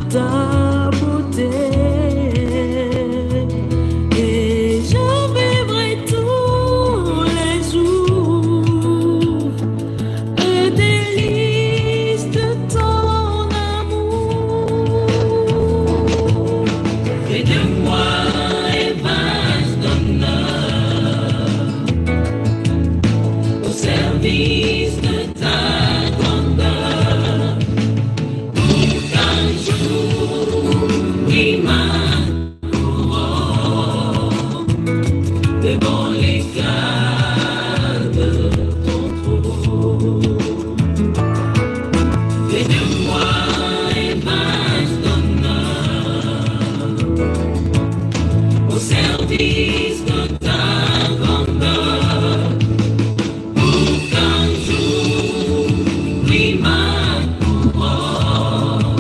ta beauté. Et je vivrai tous les jours le délice de ton amour. Fais de moi un vase d'honneur au service de ta grandeur. Pour qu'un jour, oui, ma couronne devant les gardes de ton trône. Fais de moi un vase d'honneur au service de ta grandeur. Pour qu'un jour, oui, ma couronne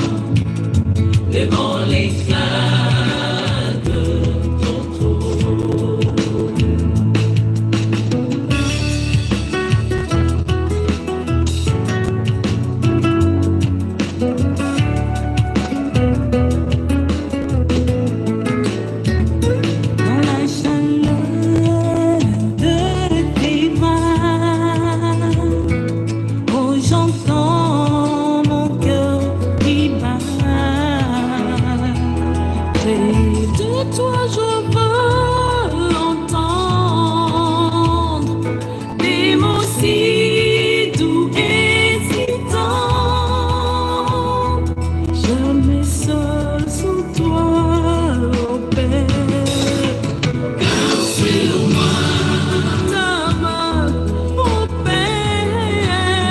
devant les gardes de ton trône. Dans la chaleur de tes mains, oh, j'entends mon cœur qui bat. Près de toi, je veux entendre des mots si doux et si tendres. Jamais seul sans toi, oh Père. Car sur moi, ta main, oh Père,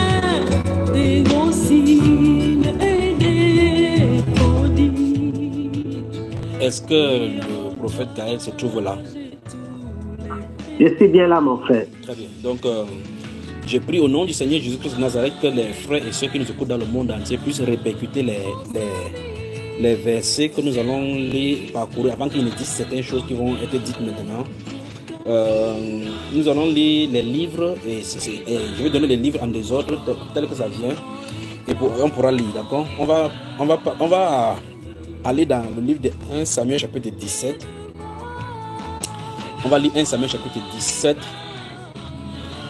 des grands signes et des prodiges. Est-ce que le prophète Gaël se trouve là? Je suis bien là, mon frère. Très bien. Donc, j'ai pris au nom du Seigneur Jésus-Christ de Nazareth que les frères et ceux qui nous écoutent dans le monde entier puissent répercuter les versets que nous allons les parcourir avant qu'ils ne disent certaines choses qui vont être dites maintenant. Nous allons lire les livres et je vais donner les livres en désordre tel que ça vient et on pourra lire, d'accord? On va aller dans le livre de 1 Samuel chapitre 17. On va lire 1 Samuel chapitre 17.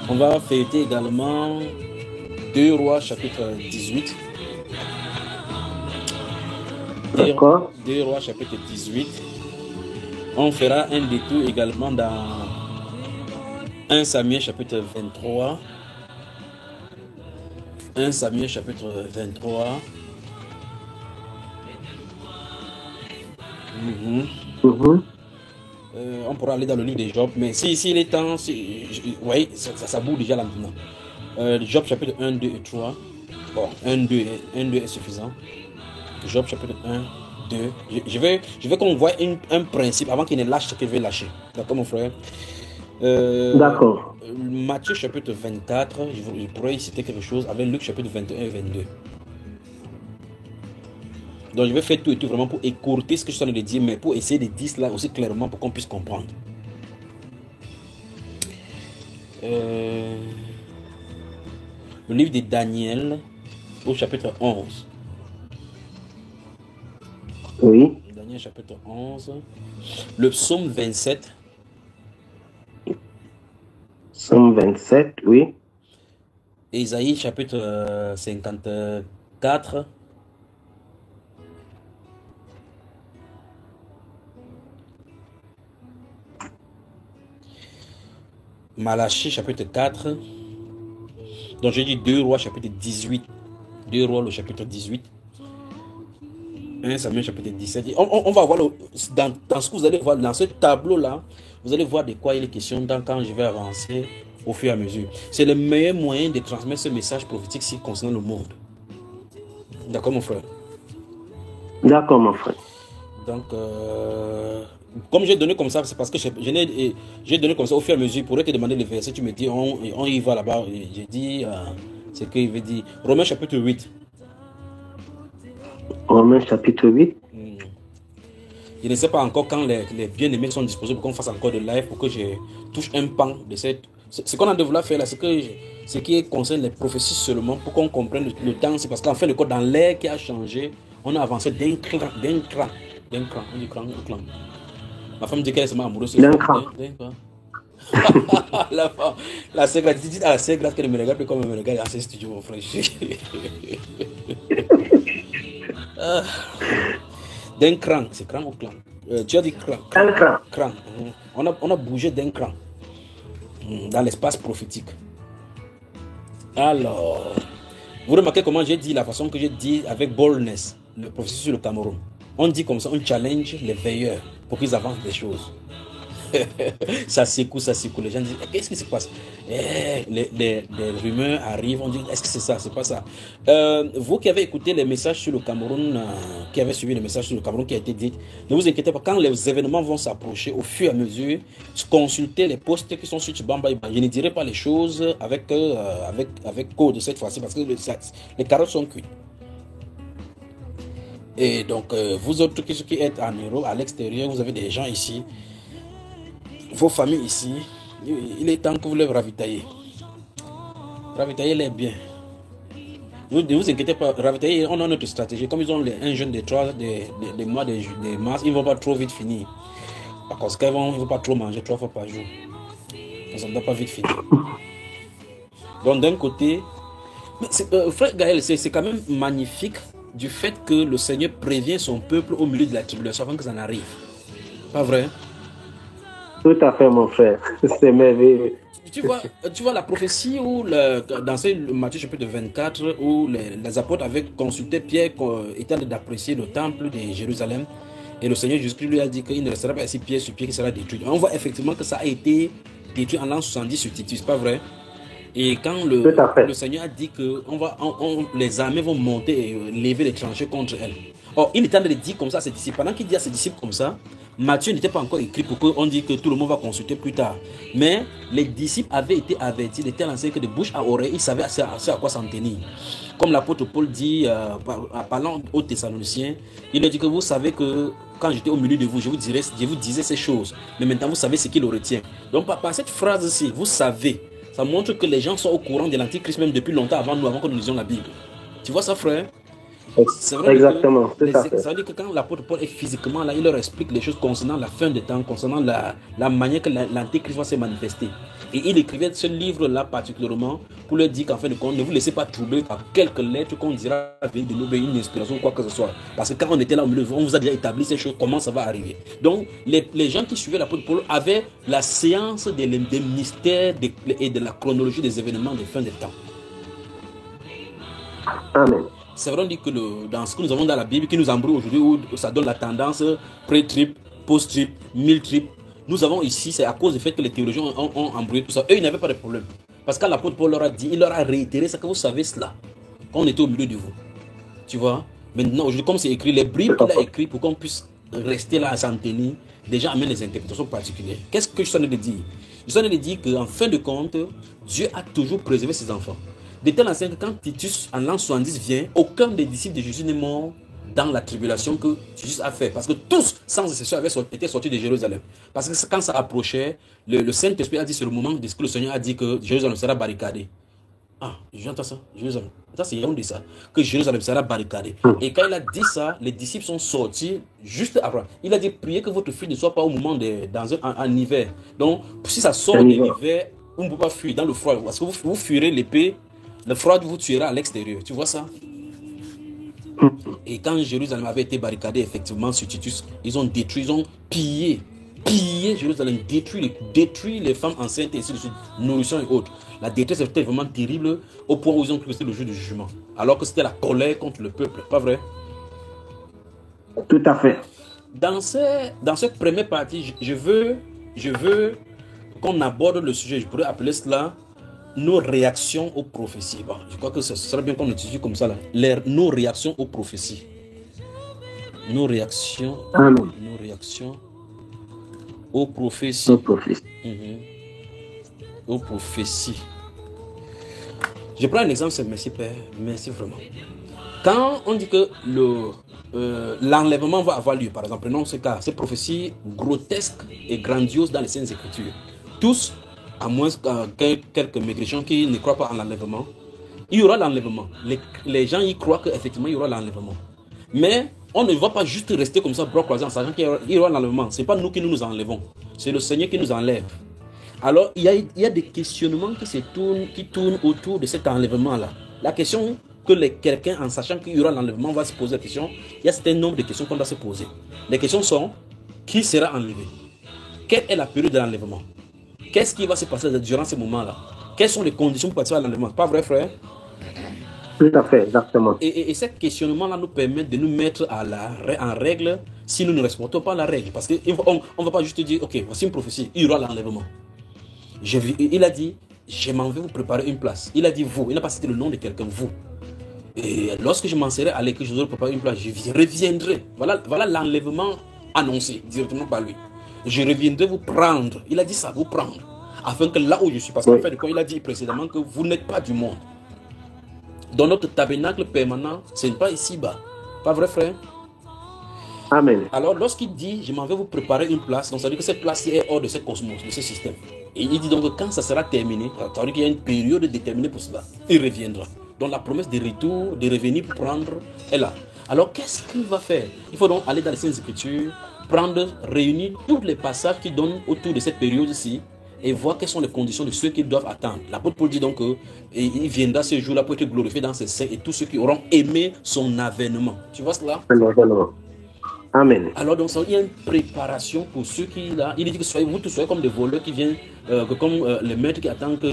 On va feuilleter également 2 Rois chapitre 18. D'accord. 2 Rois chapitre 18. On fera un détour également dans 1 Samuel chapitre 23. 1 Samuel chapitre 23. On pourra aller dans le livre de Job, mais si il est temps, oui, ça bouge déjà là maintenant. Job chapitre 1, 2 et 3. Bon, 1, 2 est suffisant. Job chapitre 1, 2. Je veux qu'on voit un principe avant qu'il ne lâche ce qu'il veut lâcher. D'accord, mon frère? D'accord. Matthieu chapitre 24, je pourrais y citer quelque chose avec Luc chapitre 21 et 22. Donc je vais faire tout et tout vraiment pour écourter ce que je suis en train de dire, mais pour essayer de dire cela aussi clairement pour qu'on puisse comprendre. Le livre de Daniel au chapitre 11. Oui. Daniel chapitre 11. Le psaume 27. Psaume 27, oui. Ésaïe chapitre 54. Malachie chapitre 4. Donc j'ai dit 2 Rois chapitre 18. 2 Rois le chapitre 18. 1 Samuel chapitre 17. On va voir dans ce que vous allez voir dans ce tableau là, vous allez voir de quoi il est question quand je vais avancer au fur et à mesure. C'est le meilleur moyen de transmettre ce message prophétique concernant le monde. D'accord mon frère? D'accord mon frère. Donc comme j'ai donné comme ça, c'est parce que j'ai donné comme ça au fur et à mesure. Pour te demander les versets, tu me dis on y va là-bas. J'ai dit ce qu'il veut dire. Romains chapitre 8. Romains chapitre 8. Je ne sais pas encore quand les bien-aimés sont disposés pour qu'on fasse encore de live, pour que je touche un pan de cette... Ce qu'on a devoir faire là, ce qui concerne les prophéties seulement, pour qu'on comprenne le temps. C'est parce qu'en fait, le code dans l'air qui a changé, On a avancé d'un cran. On dit cran. Ma femme dit qu'elle est seulement amoureuse. D'un cran. La sœur dit à la sœur grâce qu'elle me regarde plus comme elle me regarde dans ce studio, mon frère. D'un cran, c'est cran ou clan? Tu as dit cran. Un cran. Cran. On a bougé d'un cran dans l'espace prophétique. Alors, vous remarquez comment j'ai dit, la façon que j'ai dit avec boldness, le prophétie sur le Cameroun. On dit comme ça, on challenge les veilleurs pour qu'ils avancent des choses. Ça secoue. Les gens disent, qu'est-ce qui se passe? Les rumeurs arrivent, on dit, est-ce que c'est ça? C'est pas ça. Vous qui avez écouté les messages sur le Cameroun, qui avez suivi les messages sur le Cameroun qui a été dit, ne vous inquiétez pas, quand les événements vont s'approcher, au fur et à mesure, consultez les posts qui sont sur Tchibamba. Je ne dirai pas les choses avec code cette fois-ci, parce que les carottes sont cuites. Et donc, vous autres qui êtes en Europe, à l'extérieur, vous avez des gens ici, vos familles ici, il est temps que vous les ravitaillez. Ravitaillez-les bien. Ne vous inquiétez pas, ravitaillez, on a notre stratégie. Comme ils ont un jeûne des mois de mars, ils ne vont pas trop vite finir. Parce qu'ils ne vont pas trop manger 3 fois par jour. Ça ne doit pas vite finir. Donc d'un côté, frère Gaël, c'est quand même magnifique du fait que le Seigneur prévient son peuple au milieu de la tribulation avant que ça n'arrive. Pas vrai? Tout à fait, mon frère. C'est merveilleux. Tu vois la prophétie où dans Matthieu chapitre 24, où les apôtres avaient consulté Pierre étant d'apprécier le temple de Jérusalem. Et le Seigneur Jésus-Christ lui a dit qu'il ne restera pas assis pied sur pied qui sera détruit. On voit effectivement que ça a été détruit en l'an 70 sur Titus, pas vrai? Et quand le Seigneur a dit que les armées vont monter et lever les tranchées contre elles. Or, il est temps de le dire comme ça à ses disciples. Pendant qu'il dit à ses disciples comme ça, Matthieu n'était pas encore écrit pour qu'on dise que tout le monde va consulter plus tard. Mais les disciples avaient été avertis de telle enseigne que de bouche à oreille, ils savaient à quoi s'en tenir. Comme l'apôtre Paul dit, en parlant aux Thessaloniciens, il a dit que vous savez que quand j'étais au milieu de vous, je vous disais ces choses. Mais maintenant, vous savez ce qui le retient. Donc, par cette phrase-ci, vous savez, ça montre que les gens sont au courant de l'Antichrist même depuis longtemps avant que nous lisions la Bible. Tu vois ça, frère? C'est vrai. Exactement. Ça veut dire que quand l'apôtre Paul est physiquement là, il leur explique les choses concernant la fin des temps, concernant la manière que l'Antéchrist va se manifester. Et il écrivait ce livre-là particulièrement pour leur dire qu'en fin de compte, ne vous laissez pas troubler par quelques lettres qu'on dira avec de nous, une inspiration ou quoi que ce soit. Parce que quand on était là au milieu, on vous a déjà établi ces choses, comment ça va arriver. Donc, les gens qui suivaient l'apôtre Paul avaient la séance des mystères et de la chronologie des événements des fins des temps. Amen. C'est vrai, on dit que dans ce que nous avons dans la Bible, qui nous embrouille aujourd'hui, où ça donne la tendance pré-trip, post-trip, mille-trip, nous avons ici, c'est à cause du fait que les théologiens ont embrouillé tout ça. Eux, ils n'avaient pas de problème. Parce que l'apôtre Paul leur a dit, il leur a réitéré, c'est que vous savez cela, quand on était au milieu de vous. Tu vois? Maintenant, aujourd'hui, comme c'est écrit, les bribes qu'il a écrit pour qu'on puisse rester là à s'en tenir, déjà amènent des interprétations particulières. Qu'est-ce que je suis en train de dire? Je suis en train de dire qu'en fin de compte, Dieu a toujours préservé ses enfants. De telle enseigne que quand Titus, en l'an 70, vient, aucun des disciples de Jésus n'est mort dans la tribulation que Titus a fait. Parce que tous, sans exception, avaient été sortis de Jérusalem. Parce que quand ça approchait, le Saint-Esprit a dit, c'est le moment de ce que le Seigneur a dit que Jérusalem sera barricadé. Ah, j'entends ça, Jérusalem. Ça, c'est Yaoundé ça. Que Jérusalem sera barricadé. Et quand il a dit ça, les disciples sont sortis juste après. Il a dit, priez que votre fille ne soit pas au moment en hiver. Donc, si ça sort de l'hiver, on ne peut pas fuir dans le froid. Parce que vous fuirez l'épée. Le froid vous tuera à l'extérieur, tu vois ça? Et quand Jérusalem avait été barricadé, effectivement, sur Titus, ils ont détruit, ils ont pillé Jérusalem, détruit les femmes enceintes et ainsi de suite, nourrissant et autres. La détresse était vraiment terrible au point où ils ont cru que c'était le jour du jugement. Alors que c'était la colère contre le peuple, pas vrai? Tout à fait. Dans cette première partie, je veux qu'on aborde le sujet, je pourrais appeler cela nos réactions aux prophéties. Bon, je crois que ce serait bien qu'on utilise comme ça là. Nos réactions aux prophéties. Nos réactions aux prophéties. Aux prophéties. Je prends un exemple, c'est merci Père, merci vraiment. Quand on dit que l'enlèvement va avoir lieu, par exemple, prenons ce cas, ces prophéties grotesques et grandioses dans les Saintes Écritures. Tous, à moins que quelques maigrichons qui ne croient pas en l'enlèvement, il y aura l'enlèvement. Les gens y croient qu'effectivement il y aura l'enlèvement. Mais on ne va pas juste rester comme ça, bras croisés, en sachant qu'il y aura l'enlèvement. Ce n'est pas nous qui nous enlevons, c'est le Seigneur qui nous enlève. Alors, il y a des questionnements qui tournent autour de cet enlèvement-là. La question que quelqu'un, en sachant qu'il y aura l'enlèvement, va se poser la question, il y a un certain nombre de questions qu'on doit se poser. Les questions sont, qui sera enlevé? Quelle est la période de l'enlèvement? Qu'est-ce qui va se passer durant ce moment-là? Quelles sont les conditions pour participer à l'enlèvement? Pas vrai, frère? Tout à fait, exactement. Et ce questionnement-là nous permet de nous mettre en règle si nous ne respectons pas la règle. Parce qu'on ne va pas juste dire, ok, voici une prophétie, il y aura l'enlèvement. Il a dit, je m'en vais vous préparer une place. Il a dit vous, il n'a pas cité le nom de quelqu'un, vous. Et lorsque je m'en serai allé, que je vous préparer une place, je reviendrai. Voilà l'enlèvement annoncé directement par lui. Je reviendrai vous prendre. Il a dit ça, vous prendre. Afin que là où je suis, parce qu'en fait, quand il a dit précédemment que vous n'êtes pas du monde. Dans notre tabernacle permanent, ce n'est pas ici-bas. Pas vrai, frère? Amen. Alors, lorsqu'il dit, je m'en vais vous préparer une place, donc ça veut dire que cette place est hors de ce cosmos, de ce système. Et il dit donc que quand ça sera terminé, ça veut dire qu'il y a une période déterminée pour cela. Il reviendra. Donc la promesse de retour, de revenir pour prendre, est là. Alors, qu'est-ce qu'il va faire? Il faut donc aller dans les Saintes Écritures, réunir tous les passages qui donnent autour de cette période-ci, et voir quelles sont les conditions de ceux qui doivent attendre. L'apôtre Paul dit donc qu'il viendra ce jour-là pour être glorifié dans ses saints et tous ceux qui auront aimé son avènement. Tu vois cela? Amen. Alors donc il y a une préparation pour ceux qui là. Il dit que vous tous soyez comme des voleurs qui viennent, comme les maîtres qui attendent que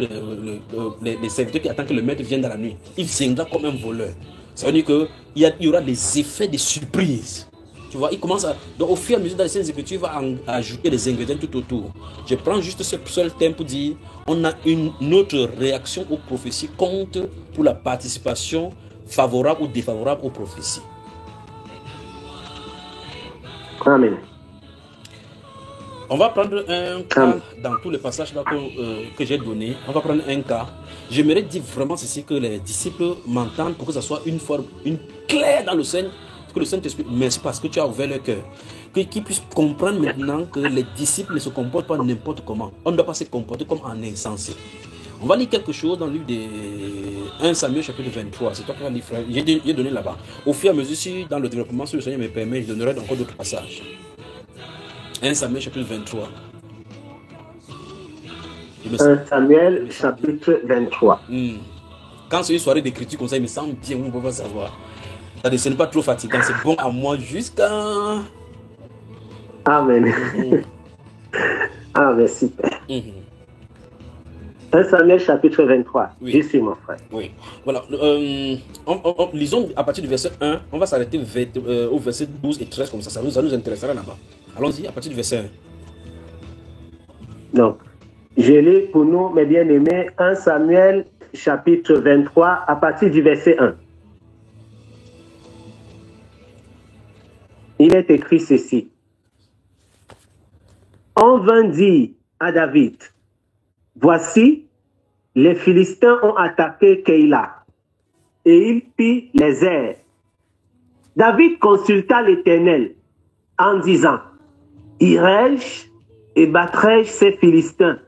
les serviteurs qui attendent que le maître vienne dans la nuit. Il viendra comme un voleur. Ça veut dire qu'il y aura des effets de surprise. Tu vois, il commence à... Donc, au fur et à mesure dans les Saintes Écritures, il va ajouter des ingrédients tout autour. Je prends juste ce seul thème pour dire on a une autre réaction aux prophéties compte pour la participation favorable ou défavorable aux prophéties. Amen. On va prendre un cas dans tous les passages que j'ai donnés. On va prendre un cas. J'aimerais dire vraiment ceci, que les disciples m'entendent pour que ce soit une forme, une claire dans le Seigneur. Que le Saint-Esprit, merci parce que tu as ouvert le cœur. Qu'ils puissent comprendre maintenant que les disciples ne se comportent pas n'importe comment. On ne doit pas se comporter comme un insensé. On va lire quelque chose dans le livre de 1 Samuel chapitre 23. C'est toi qui vas lire, frère. J'ai donné là-bas. Au fur et à mesure, si dans le développement, si le Seigneur me permet, je donnerai encore d'autres passages. 1 Samuel chapitre 23. 1 Samuel chapitre 23. Quand c'est une soirée d'écriture comme ça, il me semble bien, on ne peut pas savoir. Ce n'est pas trop fatigant, c'est bon à moi jusqu'à... Amen. Ah, mais super. 1 Samuel chapitre 23. Oui. Je suis mon frère. Oui. Voilà. Lisons à partir du verset 1. On va s'arrêter au verset 12 et 13 comme ça. Ça nous intéressera là-bas. Allons-y à partir du verset 1. Donc, je lis pour nous, mes bien-aimés, 1 Samuel chapitre 23 à partir du verset 1. Il est écrit ceci. On vint dire à David, voici, les Philistins ont attaqué Keïla, et il prit les airs. David consulta l'Éternel en disant, irai-je et battrai-je ces Philistins?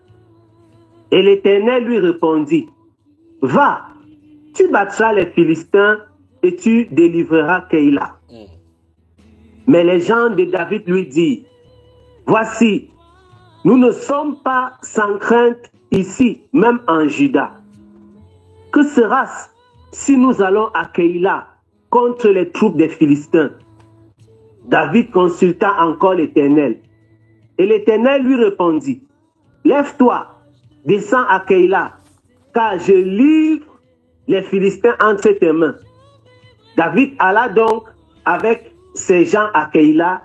Et l'Éternel lui répondit, va, tu battras les Philistins et tu délivreras Keïla. Mais les gens de David lui disent, voici, nous ne sommes pas sans crainte ici, même en Juda. Que sera-ce si nous allons à Keïla contre les troupes des Philistins? David consulta encore l'Éternel. Et l'Éternel lui répondit, lève-toi, descends à Keïla, car je livre les Philistins entre tes mains. David alla donc avec ces gens à Keïla,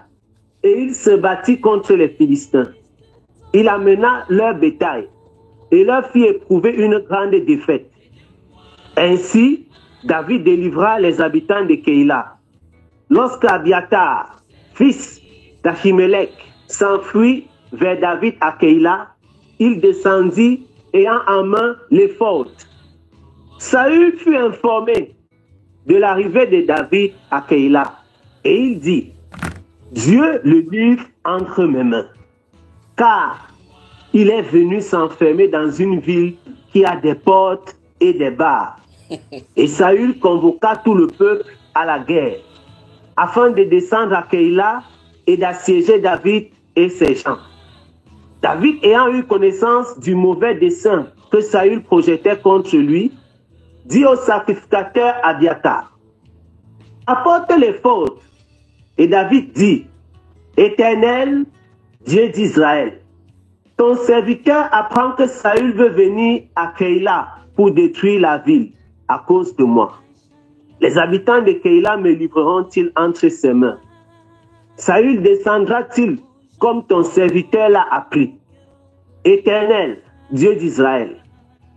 et il se battit contre les Philistins. Il amena leur bétail, et leur fit éprouver une grande défaite. Ainsi, David délivra les habitants de Keïla. Lorsque Abiatar, fils d'Achimélec, s'enfuit vers David à Keïla, il descendit, ayant en main l'éphod. Saül fut informé de l'arrivée de David à Keïla. Et il dit, Dieu le livre entre mes mains, car il est venu s'enfermer dans une ville qui a des portes et des barres. Et Saül convoqua tout le peuple à la guerre. afin de descendre à Keïla et d'assiéger David et ses gens. David, ayant eu connaissance du mauvais dessein que Saül projetait contre lui, dit au sacrificateur Abiatar, apporte les fautes. Et David dit, Éternel, Dieu d'Israël, ton serviteur apprend que Saül veut venir à Keïla pour détruire la ville à cause de moi. Les habitants de Keïla me livreront-ils entre ses mains? Saül descendra-t-il comme ton serviteur l'a appris? Éternel, Dieu d'Israël,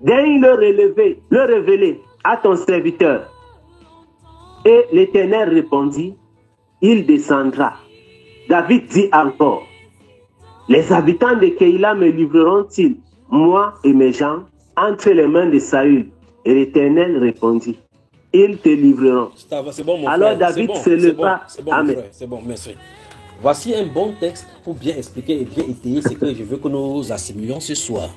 daigne le révéler à ton serviteur. Et l'Éternel répondit, il descendra. David dit encore, les habitants de Keïla me livreront-ils, moi et mes gens, entre les mains de Saül? Et l'Éternel répondit, ils te livreront. C'est bon, mon Alors frère. David se leva. C'est bon, Amen. frère. C'est bon, merci. Voici un bon texte pour bien expliquer et bien étayer ce que je veux que nous assimilions ce soir.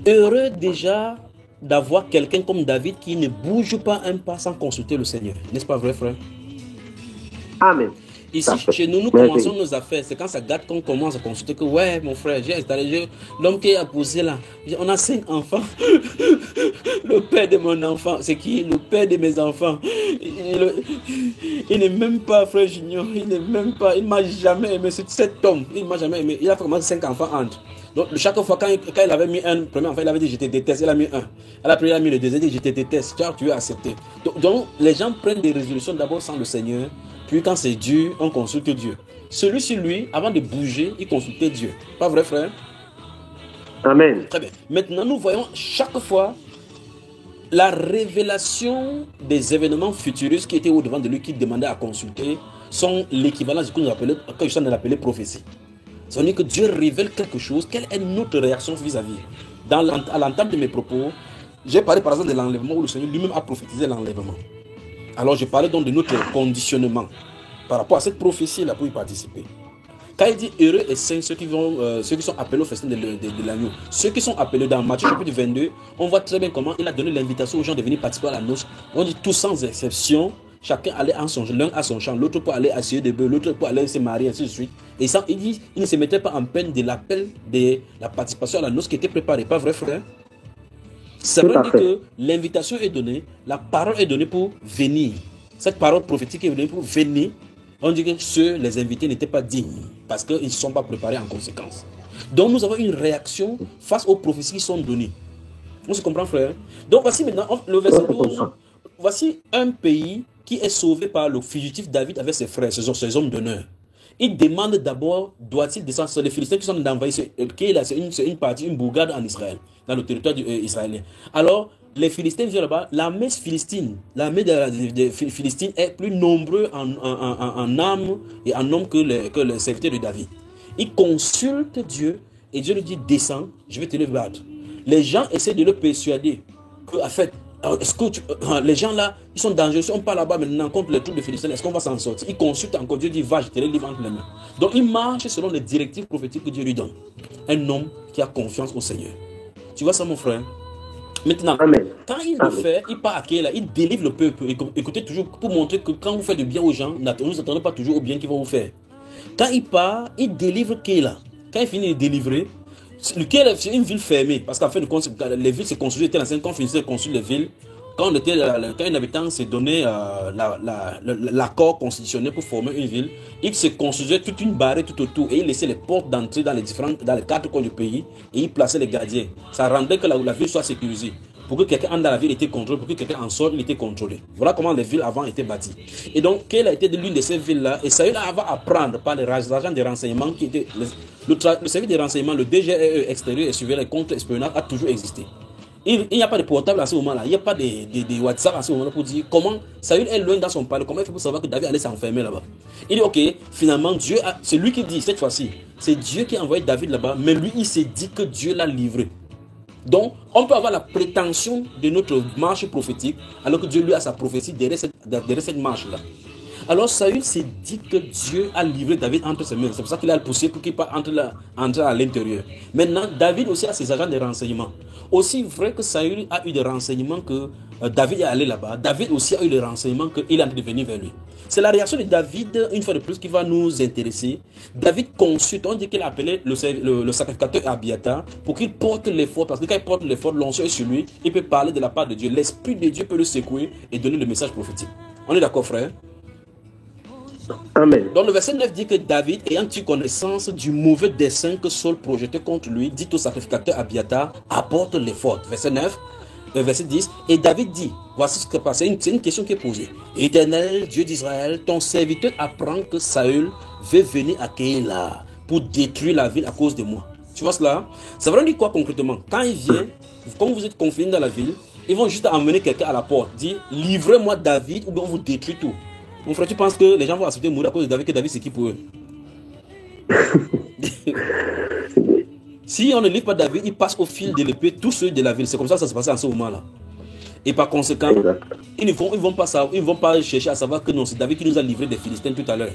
Heureux déjà d'avoir quelqu'un comme David qui ne bouge pas un pas sans consulter le Seigneur. N'est-ce pas vrai, frère? Amen. Ici, chez nous, nous commençons nos affaires. C'est quand ça gâte qu'on commence à consulter que, ouais, mon frère, j'ai installé, l'homme qui a posé là, on a 5 enfants. Le père de mon enfant, c'est qui? Le père de mes enfants. Il n'est même pas, frère Junior, il n'est même pas, il ne m'a jamais aimé. C'est cet homme, il ne m'a jamais aimé. Il a fait comment 5 enfants entre. Donc, chaque fois, quand il avait mis un premier enfant, il avait dit je te déteste. Il a mis un. Après, il a mis le deuxième, il a dit je te déteste. Tu as accepté. Donc, les gens prennent des résolutions d'abord sans le Seigneur. Puis quand c'est dur, on consulte Dieu. Celui-ci, lui, avant de bouger, il consultait Dieu. Pas vrai, frère? Amen. Très bien. Maintenant, nous voyons chaque fois la révélation des événements futuristes qui étaient au-devant de lui, qui demandaient à consulter, sont l'équivalent de ce que je suis en train d'appeler prophétie. C'est-à-dire que Dieu révèle quelque chose. Quelle est notre réaction vis-à-vis? À l'entame de mes propos, j'ai parlé par exemple de l'enlèvement où le Seigneur lui-même a prophétisé l'enlèvement. Alors je parlais donc de notre conditionnement par rapport à cette prophétie-là pour y participer. Quand il dit heureux et saints ceux qui sont appelés au festin de l'agneau, ceux qui sont appelés dans Matthieu chapitre 22, on voit très bien comment il a donné l'invitation aux gens de venir participer à la noce. On dit tous sans exception, chacun allait en son l'un à son champ, l'autre pour aller assurer des bœufs, l'autre pour aller se marier, ainsi de suite. Et ça, il dit, il ne se mettait pas en peine de l'appel de la participation à la noce qui était préparée. Pas vrai, frère? Ça veut dire que l'invitation est donnée, la parole est donnée pour venir. Cette parole prophétique est donnée pour venir. On dit que les invités n'étaient pas dignes parce qu'ils ne sont pas préparés en conséquence. Donc nous avons une réaction face aux prophéties qui sont données. On se comprend, frère? Donc voici maintenant le verset 12. Voici un pays qui est sauvé par le fugitif David avec ses frères, ses hommes d'honneur. Il demande d'abord, doit-il descendre sur les Philistins qui sont d'envahir, c'est une partie, une bourgade en Israël, dans le territoire israélien. Alors, les Philistins viennent là-bas, l'armée philistine, des Philistines est plus nombreuse en âme et en homme que les serviteurs de David. Il consulte Dieu et Dieu lui dit, descends, je vais te le battre. Les gens essaient de le persuader que, en fait, est-ce que les gens là, ils sont dangereux. Si on part là-bas maintenant contre les troupes de Philistins, est-ce qu'on va s'en sortir? Il consulte encore Dieu, dit va, je te les livre entre les mains. Donc il marche selon les directives prophétiques que Dieu lui donne. Un homme qui a confiance au Seigneur. Tu vois ça, mon frère? Maintenant, Amen. Quand il le fait, il part à Keïla, il délivre le peuple. Écoutez toujours pour montrer que quand vous faites du bien aux gens, ne vous attendez pas toujours au bien qu'ils vont vous faire. Quand il part, il délivre Keïla. Quand il finit de délivrer, Keïla, c'est une ville fermée. Parce qu'en fait, les villes se construisaient, quand on finissait de construire les villes, quand un habitant s'est donné l'accord constitutionnel pour former une ville, il se construisait toute une barrière tout autour et il laissait les portes d'entrée dans les 4 coins du pays et il plaçait les gardiens. Ça rendait que la ville soit sécurisée. Pour que quelqu'un entre dans la ville, il était contrôlé. Pour que quelqu'un en sorte, il était contrôlé. Voilà comment les villes avant étaient bâties. Et donc, quelle a été l'une de ces villes-là? Et Saül va apprendre par les agents de renseignement qui étaient le service de renseignement, le DGE extérieur et surveillance contre espionnage a toujours existé. Il n'y a pas de portable à ce moment-là. Il n'y a pas de WhatsApp à ce moment-là pour dire comment Saül est loin dans son palais. Comment il fait pour savoir que David allait s'enfermer là-bas? Il dit ok, finalement, c'est lui qui dit cette fois-ci. C'est Dieu qui a envoyé David là-bas, mais lui, il s'est dit que Dieu l'a livré. Donc, on peut avoir la prétention de notre marche prophétique, alors que Dieu lui a sa prophétie derrière cette marche-là. Alors Saül s'est dit que Dieu a livré David entre ses mains. C'est pour ça qu'il a poussé pour qu'il entre à l'intérieur. Maintenant, David aussi a ses agents de renseignement. Aussi vrai que Saül a eu des renseignements que David est allé là-bas, David aussi a eu des renseignements qu'il est en train de venir vers lui. C'est la réaction de David, une fois de plus, qui va nous intéresser. David consulte, on dit qu'il a appelé le sacrificateur Abiathar pour qu'il porte l'effort, parce que quand il porte l'effort, l'onction est sur lui, il peut parler de la part de Dieu. L'Esprit de Dieu peut le secouer et donner le message prophétique. On est d'accord, frère? Amen. Donc le verset 9 dit que David, ayant eu connaissance du mauvais dessein que Saul projetait contre lui, dit au sacrificateur Abiathar, apporte l'effort. Verset 9, verset 10, et David dit, voici ce qui se passe, c'est une question qui est posée. Éternel, Dieu d'Israël, ton serviteur apprend que Saül veut venir à Keïla pour détruire la ville à cause de moi. Tu vois cela? Ça veut dire quoi concrètement? Quand il vient, comme vous êtes confinés dans la ville, ils vont juste emmener quelqu'un à la porte, dire, livrez-moi David ou bien on vous détruit tout. Mon frère, tu penses que les gens vont accepter de mourir à cause de David, que David c'est qui pour eux? Si on ne livre pas David, il passe au fil de l'épée tous ceux de la ville. C'est comme ça que ça se passe en ce moment-là. Et par conséquent, ils ne vont pas chercher à savoir que non, c'est David qui nous a livré des Philistins tout à l'heure.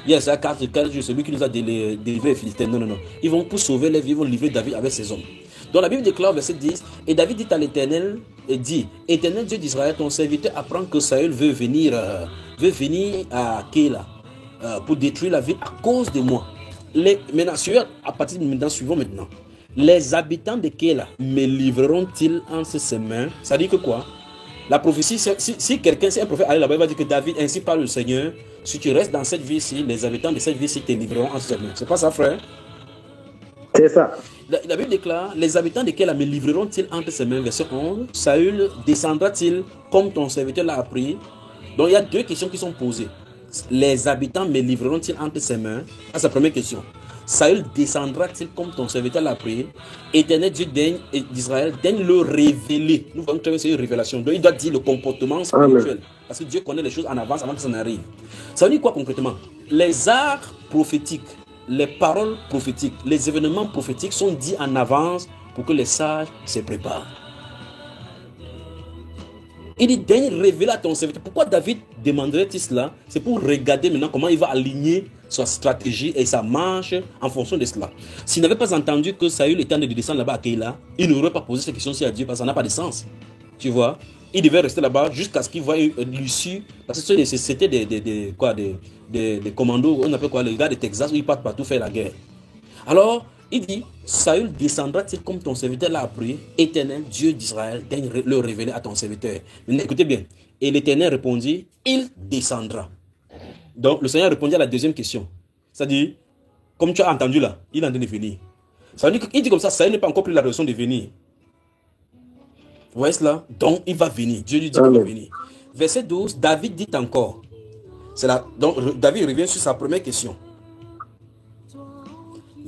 Il y a ça, 4 jours, c'est lui qui nous a délivré les Philistins. Non, non, non. Ils vont pour sauver les vies, ils vont livrer David avec ses hommes. Donc la Bible déclare, verset 10, et David dit à l'Éternel, Éternel Dieu d'Israël, ton serviteur apprend que Saül veut venir à Keïla pour détruire la ville à cause de moi. Maintenant, à partir de maintenant, suivons maintenant. Les habitants de Keïla me livreront-ils entre ses mains? Ça dit que quoi? La prophétie, si un prophète allait là-bas, il va dire que David, ainsi parle le Seigneur, si tu restes dans cette vie-ci, les habitants de cette vie-ci te livreront entre ses mains. C'est pas ça, frère? C'est ça. La Bible déclare, les habitants de Keïla me livreront-ils entre ses mains? Verset 11. Saül descendra-t-il comme ton serviteur l'a appris? Donc il y a deux questions qui sont posées. Les habitants me livreront-ils entre ses mains? C'est la première question. Saül descendra-t-il comme ton serviteur l'a prié? Éternel Dieu d'Israël, daigne le révéler. Nous voyons que c'est une révélation. Donc il doit dire le comportement spirituel. Parce que Dieu connaît les choses en avance avant que ça n'arrive. Ça veut dire quoi concrètement? Les arts prophétiques, les paroles prophétiques, les événements prophétiques sont dits en avance pour que les sages se préparent. Il dit, daigne révéler à ton serviteur. Pourquoi David demanderait-il cela? C'est pour regarder maintenant comment il va aligner sa stratégie et sa marche en fonction de cela. S'il n'avait pas entendu que Saül était en train de descendre là-bas à Keïla, il n'aurait pas posé cette question-ci à Dieu parce que ça n'a pas de sens. Tu vois? Il devait rester là-bas jusqu'à ce qu'il voie l'issue. Parce que c'était des commandos, on appelle quoi, les gars de Texas où ils partent partout faire la guerre. Alors, il dit, Saül descendra-t-il comme ton serviteur l'a appris? Éternel, Dieu d'Israël, daigne le révéler à ton serviteur. Mais écoutez bien. Et l'Éternel répondit, il descendra. Donc, le Seigneur répondit à la deuxième question. C'est-à-dire, comme tu as entendu là, il est en train de venir. Ça veut dire qu'il dit comme ça, Saül n'a pas encore pris la raison de venir. Vous voyez cela? Donc, il va venir. Dieu lui dit qu'il va venir. Verset 12, David dit encore. Donc, David revient sur sa première question.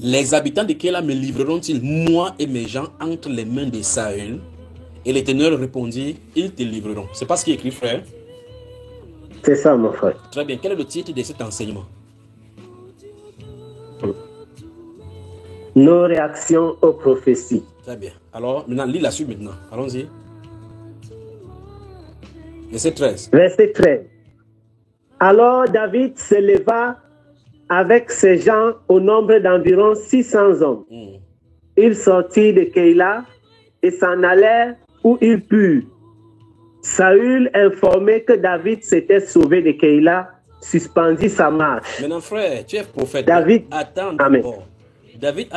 Les habitants de Keïla me livreront-ils, moi et mes gens, entre les mains de Saül? Et l'Éternel répondit, ils te livreront. C'est pas ce qui est écrit, frère? C'est ça, mon frère. Très bien. Quel est le titre de cet enseignement? Nos réactions aux prophéties. Très bien. Alors, maintenant, lis la suite maintenant. Allons-y. Verset 13. Verset 13. Alors David se leva avec ses gens au nombre d'environ 600 hommes. Ils sortirent de Keïla et s'en allèrent où ils purent. Saül, informé que David s'était sauvé de Keïla, suspendit sa marche. Maintenant, frère, tu es prophète. David, attends Amen. d'abord. David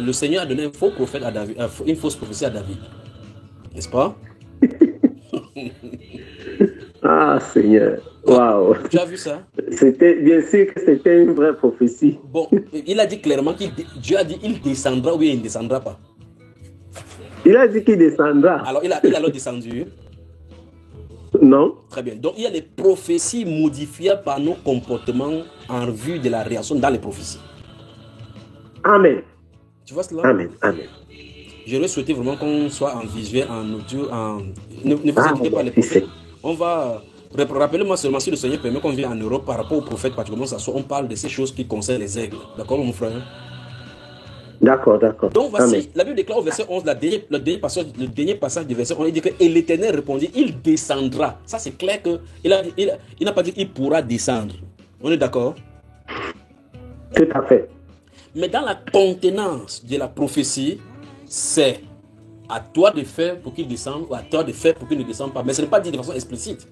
le Seigneur a donné un faux prophète à David, une fausse prophétie à David. N'est-ce pas? Ah, Seigneur. Waouh. Tu as vu ça? C'était bien sûr que c'était une vraie prophétie. Bon, il a dit clairement que Dieu a dit il descendra ou il ne descendra pas. Il a dit qu'il descendra. Alors, il a alors descendu. Non. Très bien. Donc, il y a des prophéties modifiées par nos comportements en vue de la réaction dans les prophéties. Amen. Tu vois cela? Amen. Amen. J'aurais souhaité vraiment qu'on soit en visuel, en audio, ne vous inquiétez pas les prophètes. On va... Rappelez-moi seulement si le Seigneur permet qu'on vienne en Europe par rapport aux prophètes, particulièrement ça, on parle de ces choses qui concernent les aigles. D'accord, mon frère? D'accord, d'accord. Donc voici, Amen. la Bible déclare au verset 11, le dernier passage du verset 11, il dit que « Et l'Éternel répondit, il descendra ». Ça c'est clair qu'il n'a pas dit « il pourra descendre ». On est d'accord? Tout à fait. Mais dans la contenance de la prophétie, c'est à toi de faire pour qu'il descende ou à toi de faire pour qu'il ne descende pas. Mais ce n'est pas dit de façon explicite.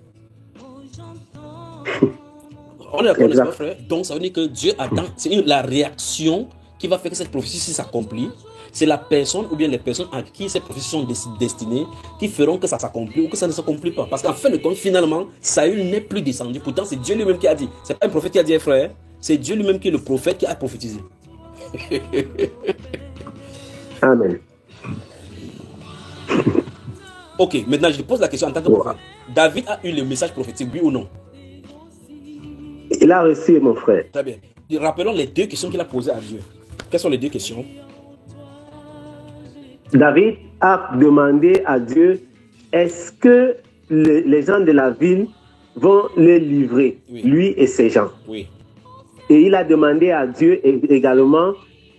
On est d'accord, n'est-ce pas, frère? Donc ça veut dire que Dieu attend, c'est la réaction qui va faire que cette prophétie s'accomplit. C'est la personne ou bien les personnes à qui ces prophéties sont destinées qui feront que ça s'accomplit ou que ça ne s'accomplit pas. Parce qu'en fin de compte, finalement, Saül n'est plus descendu. Pourtant, c'est Dieu lui-même qui a dit. C'est pas un prophète qui a dit, frère. C'est Dieu lui-même qui est le prophète qui a prophétisé. Amen. Ok, maintenant je te pose la question en tant que prophète. David a eu le message prophétique, oui ou non? Il a reçu, mon frère. Très bien. Rappelons les deux questions qu'il a posées à Dieu. Quelles sont les deux questions? David a demandé à Dieu, est-ce que les gens de la ville vont le livrer, Oui. lui et ses gens? Oui. Et il a demandé à Dieu également,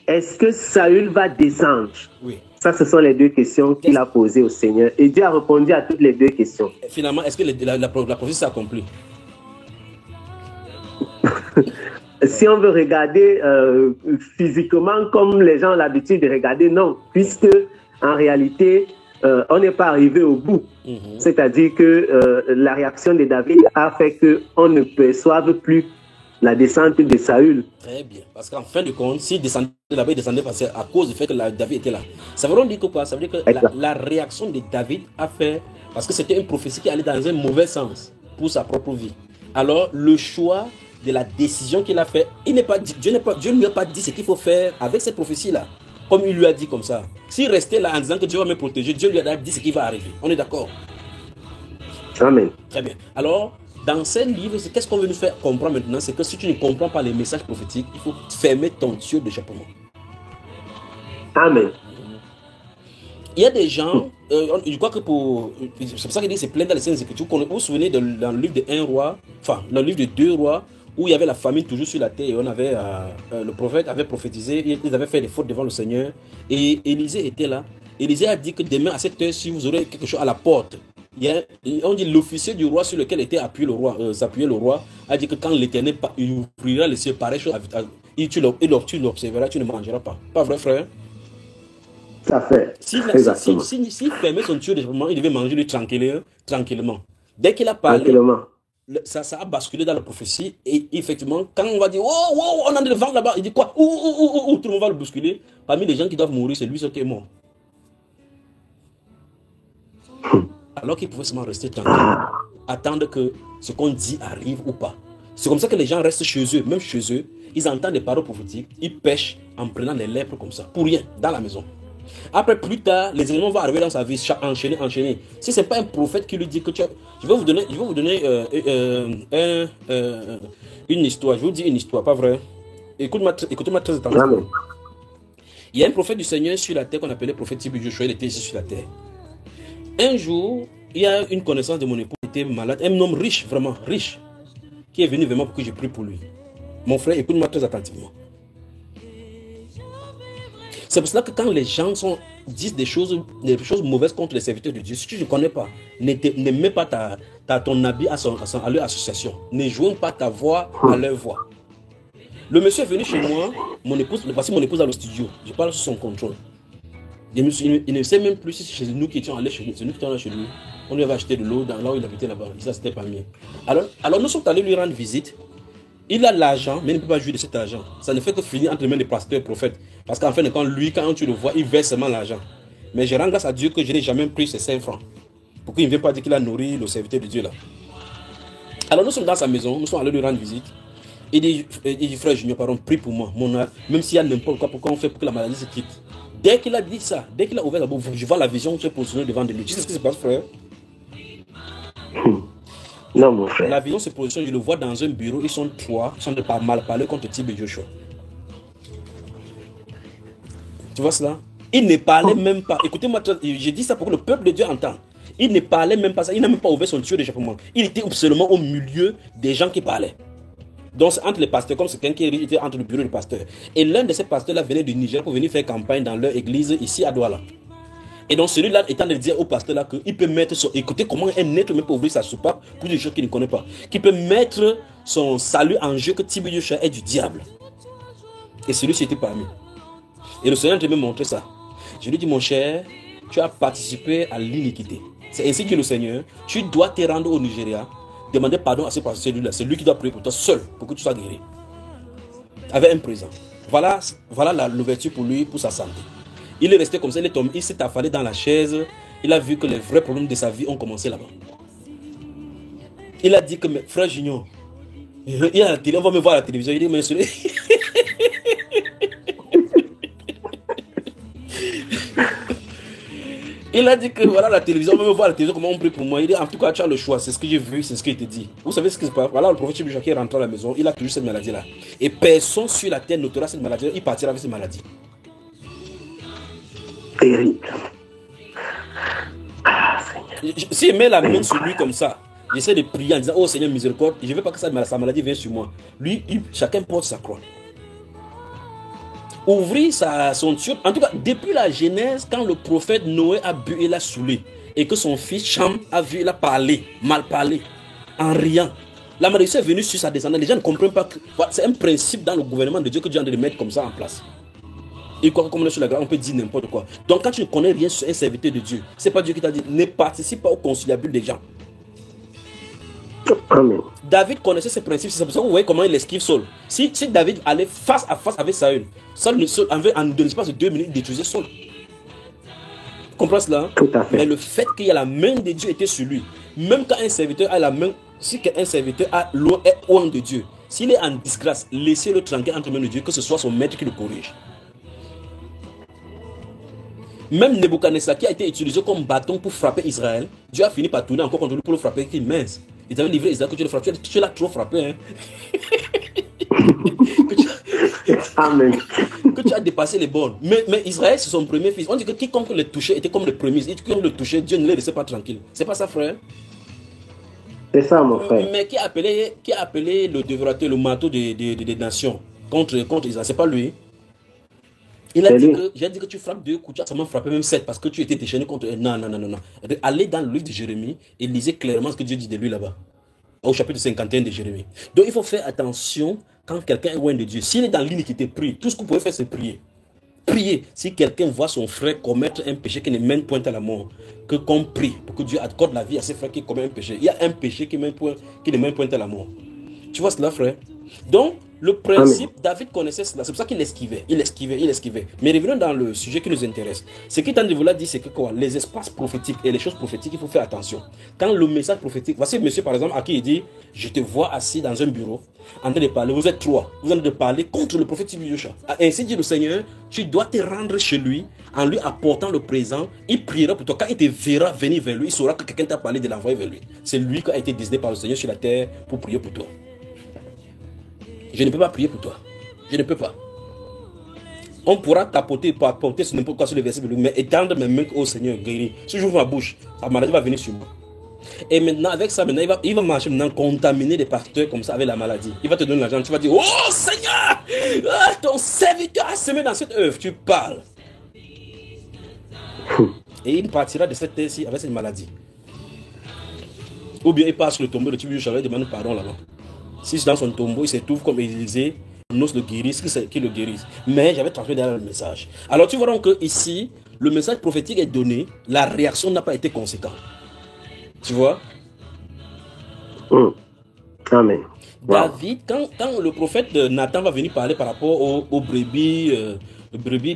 est-ce que Saül va descendre? Oui. Ça, ce sont les deux questions qu'il a posées au Seigneur. Et Dieu a répondu à toutes les deux questions. Et finalement, est-ce que la prophétie s'est accomplie? Si on veut regarder physiquement comme les gens ont l'habitude de regarder, non. Puisque, en réalité, on n'est pas arrivé au bout. C'est-à-dire que la réaction de David a fait qu'on ne perçoive plus la descente de Saül. Très bien. Parce qu'en fin de compte, s'il descendait là-bas, il descendait parce à cause du fait que David était là. Ça veut dire que quoi? Ça veut dire que la réaction de David a fait, parce que c'était une prophétie qui allait dans un mauvais sens pour sa propre vie. Alors, le choix de la décision qu'il a fait, Dieu ne lui a pas dit ce qu'il faut faire avec cette prophétie-là. Comme il lui a dit comme ça. S'il restait là en disant que Dieu va me protéger, Dieu lui a dit ce qui va arriver. On est d'accord? Amen. Très bien. Alors, dans ces livres, qu'est-ce qu'on veut nous faire comprendre maintenant? C'est que si tu ne comprends pas les messages prophétiques, il faut fermer ton tuyau d'échappement. Amen. Il y a des gens, je crois que c'est pour ça qu'il dit que c'est plein dans les Saintes Écritures. Vous vous souvenez dans le livre de 1 roi, enfin, dans le livre de 2 rois, où il y avait la famine toujours sur la terre et on avait, le prophète avait prophétisé, ils avaient fait des fautes devant le Seigneur et Élisée était là. Élisée a dit que demain à cette heure, si vous aurez quelque chose à la porte, on dit l'officier du roi sur lequel était appuyé le roi, a dit que quand l'Éternel ouvrira les cieux, pareille chose, tu l'observeras, tu ne mangeras pas. Pas vrai, frère? Ça fait. S'il fermait son tuyau de moment, il devait manger lui tranquillement. Dès qu'il a parlé, ça a basculé dans la prophétie. Et effectivement, quand on va dire, oh, on a le vent là-bas, il dit quoi? Tout le monde va le bousculer. Parmi les gens qui doivent mourir, c'est lui qui est mort. Alors qu'il pouvait seulement rester tranquille, attendre que ce qu'on dit arrive ou pas. C'est comme ça que les gens restent chez eux, même chez eux, ils entendent des paroles prophétiques, ils pêchent en prenant les lèpres comme ça, pour rien, dans la maison. Après, plus tard, les événements vont arriver dans sa vie, enchaîner. Si ce n'est pas un prophète qui lui dit que je vais vous donner une histoire. Je vous dis une histoire, pas vrai? Écoutez-moi très attentivement. Il y a un prophète du Seigneur sur la terre qu'on appelait prophète Tibi Joshua, il était ici sur la terre. Un jour, il y a une connaissance de mon époux qui était malade, un homme riche, vraiment riche, qui est venu vraiment pour que je prie pour lui. Mon frère, écoute-moi très attentivement. C'est pour cela que quand les gens disent des choses mauvaises contre les serviteurs de Dieu, si tu ne connais pas, ne mets pas ton habit à leur association. Ne joins pas ta voix à leur voix. Le monsieur est venu chez moi, voici mon épouse dans le studio. Je parle sous son contrôle. Il ne sait même plus si c'est nous qui étions allés chez lui. C'est nous qui étions allés chez lui. On lui avait acheté de l'eau là où il habitait là-bas. Ça, c'était pas mieux. Alors, nous sommes allés lui rendre visite. Il a l'argent, mais il ne peut pas jouir de cet argent. Ça ne fait que finir entre les mains des pasteurs et prophètes. Parce qu'en fin de compte, lui, quand tu le vois, il verse seulement l'argent. Mais je rends grâce à Dieu que je n'ai jamais pris ces 5 francs. Pour qu'il ne vienne pas dire qu'il a nourri le serviteur de Dieu là. Alors nous sommes dans sa maison, nous sommes allés lui rendre visite. Il dit, frère Junior, pardon, prie pour moi. Même s'il y a n'importe quoi, pourquoi on fait pour que la maladie se quitte. Dès qu'il a dit ça, dès qu'il a ouvert la bouche, je vois la vision qui est positionnée devant de lui. Tu sais ce qui se passe, frère? Non, mon frère. La vision se positionne, je le vois dans un bureau, ils sont 3, ils sont de pas mal parler contre Tibi Joshua. Tu vois cela? Il ne parlait même pas. Écoutez-moi, j'ai dit ça pour que le peuple de Dieu entende. Il ne parlait même pas ça, il n'a même pas ouvert son tuyau d'échappement. Il était seulement au milieu des gens qui parlaient. Donc, c'est entre les pasteurs, comme c'est quelqu'un qui était entre le bureau du pasteur. Et l'un de ces pasteurs-là venait du Niger pour venir faire campagne dans leur église ici à Douala. Et donc, celui-là est en train de dire au pasteur-là qu'il peut mettre son... Écoutez comment un être humain peut ouvrir sa soupape pour des choses qu'il ne connaît pas. Qu'il peut mettre son salut en jeu, que Tibi Joshua est du diable. Et celui-ci était parmi. Et le Seigneur devait me montrer ça. Je lui dis, mon cher, tu as participé à l'iniquité. C'est ainsi que le Seigneur, tu dois te rendre au Nigeria, demander pardon à ce pasteur, celui-là. C'est lui qui doit prier pour toi seul, pour que tu sois guéri. Avec un présent. Voilà l'ouverture pour lui, pour sa santé. Il est resté comme ça, il s'est affalé dans la chaise. Il a vu que les vrais problèmes de sa vie ont commencé là-bas. Il a dit que, mes frères Junior, il a la télé, on va me voir à la télévision. Il dit, mais celui... Il a dit que voilà la télévision, on va me voir à la télévision, comment on prie pour moi. Il dit, en tout cas, tu as le choix, c'est ce que j'ai vu, c'est ce qui a été dit. Vous savez ce qui se passe? Voilà, le prophète Jacques est rentré à la maison, il a toujours cette maladie-là. Et personne sur la terre notera cette maladie-là, il partira avec cette maladie. Terrible. Si il met la main sur lui comme ça, j'essaie de prier en disant, oh Seigneur miséricorde, je ne veux pas que sa maladie vienne sur moi. Lui, chacun porte sa croix. Ouvrir son tuyau. En tout cas, depuis la Genèse, quand le prophète Noé a bu et l'a saoulé, et que son fils Cham a vu, il a parlé, mal parlé, en riant. La malédiction est venue sur sa descendance. Les gens ne comprennent pas que c'est un principe dans le gouvernement de Dieu que Dieu a de mettre comme ça en place. Et quoi, comme on est sur la grâce, on peut dire n'importe quoi. Donc quand tu ne connais rien sur un serviteur de Dieu, c'est pas Dieu qui t'a dit, ne participe pas au conciliabule des gens. Amen. David connaissait ce principe, c'est pour ça que vous voyez comment il esquive Saul. Si David allait face à face avec Saül, Saul en l'espace de 2 minutes, il détruisait Saul. Vous comprenez cela? Tout à fait. Mais le fait qu'il y a la main de Dieu était sur lui, même quand un serviteur a la main, si un serviteur est loin de Dieu, s'il est en disgrâce, laissez-le tranquille entre les mains de Dieu, que ce soit son maître qui le corrige. Même Nebuchadnezzar qui a été utilisé comme bâton pour frapper Israël, Dieu a fini par tourner encore contre lui pour le frapper, qui est mince. Il t'avait livré Israël que tu le frappes, tu l'as trop frappé. Hein. Amen. Que tu as dépassé les bornes. Mais Israël, c'est son premier fils. On dit que quiconque le touchait était comme le premier. Et quiconque le touchait, Dieu ne le laissait pas tranquille. C'est pas ça, frère? C'est ça, mon frère. Mais qui a appelé le dévorateur, le marteau des nations contre Israël? C'est pas lui. Il a dit que, j'ai dit que tu frappes 2 coups, tu as seulement frappé même 7 parce que tu étais déchaîné contre... Non. Allez dans le livre de Jérémie et lisez clairement ce que Dieu dit de lui là-bas. Au chapitre 51 de Jérémie. Donc il faut faire attention quand quelqu'un est loin de Dieu. S'il est dans l'iniquité, prie. Tout ce que vous pouvez faire, c'est prier. Priez. Si quelqu'un voit son frère commettre un péché qui ne mène point à la mort, que qu'on prie pour que Dieu accorde la vie à ses frères qui commettent un péché. Il y a un péché qui ne mène point à la mort. Tu vois cela, frère? Donc, le principe, David connaissait cela. C'est pour ça qu'il esquivait. Il esquivait. Mais revenons dans le sujet qui nous intéresse. Ce qu'il tente de vous dire, c'est que quoi? Les espaces prophétiques et les choses prophétiques, il faut faire attention. Quand le message prophétique, voici monsieur par exemple à qui il dit, je te vois assis dans un bureau, en train de parler, vous êtes 3, vous êtes en train de parler contre le prophète Tibi Joshua. Ainsi dit le Seigneur, tu dois te rendre chez lui, en lui apportant le présent, il priera pour toi. Quand il te verra venir vers lui, il saura que quelqu'un t'a parlé de l'envoyer vers lui. C'est lui qui a été désigné par le Seigneur sur la terre pour prier pour toi. Je ne peux pas prier pour toi. Je ne peux pas. On pourra tapoter, porter sur n'importe quoi sur le verset, mais étendre mes mains au Seigneur, guéri. Si j'ouvre ma bouche, la maladie va venir sur moi. Et maintenant, avec ça, maintenant, il va marcher maintenant, contaminer des pasteurs comme ça avec la maladie. Il va te donner l'argent, tu vas dire, oh Seigneur, ton serviteur a semé dans cette œuvre. Tu parles. Et il partira de cette terre-ci avec cette maladie. Ou bien il passe sur le tombeau de Tibi Joshua et demande pardon là-bas. Si dans son tombeau, il se trouve comme Élisée, n'ose le guérisse, qui le guérisse. Mais j'avais transmis derrière le message. Alors tu vois donc que ici, le message prophétique est donné, la réaction n'a pas été conséquente. Tu vois? Amen. David, quand le prophète Nathan va venir parler par rapport aux brebis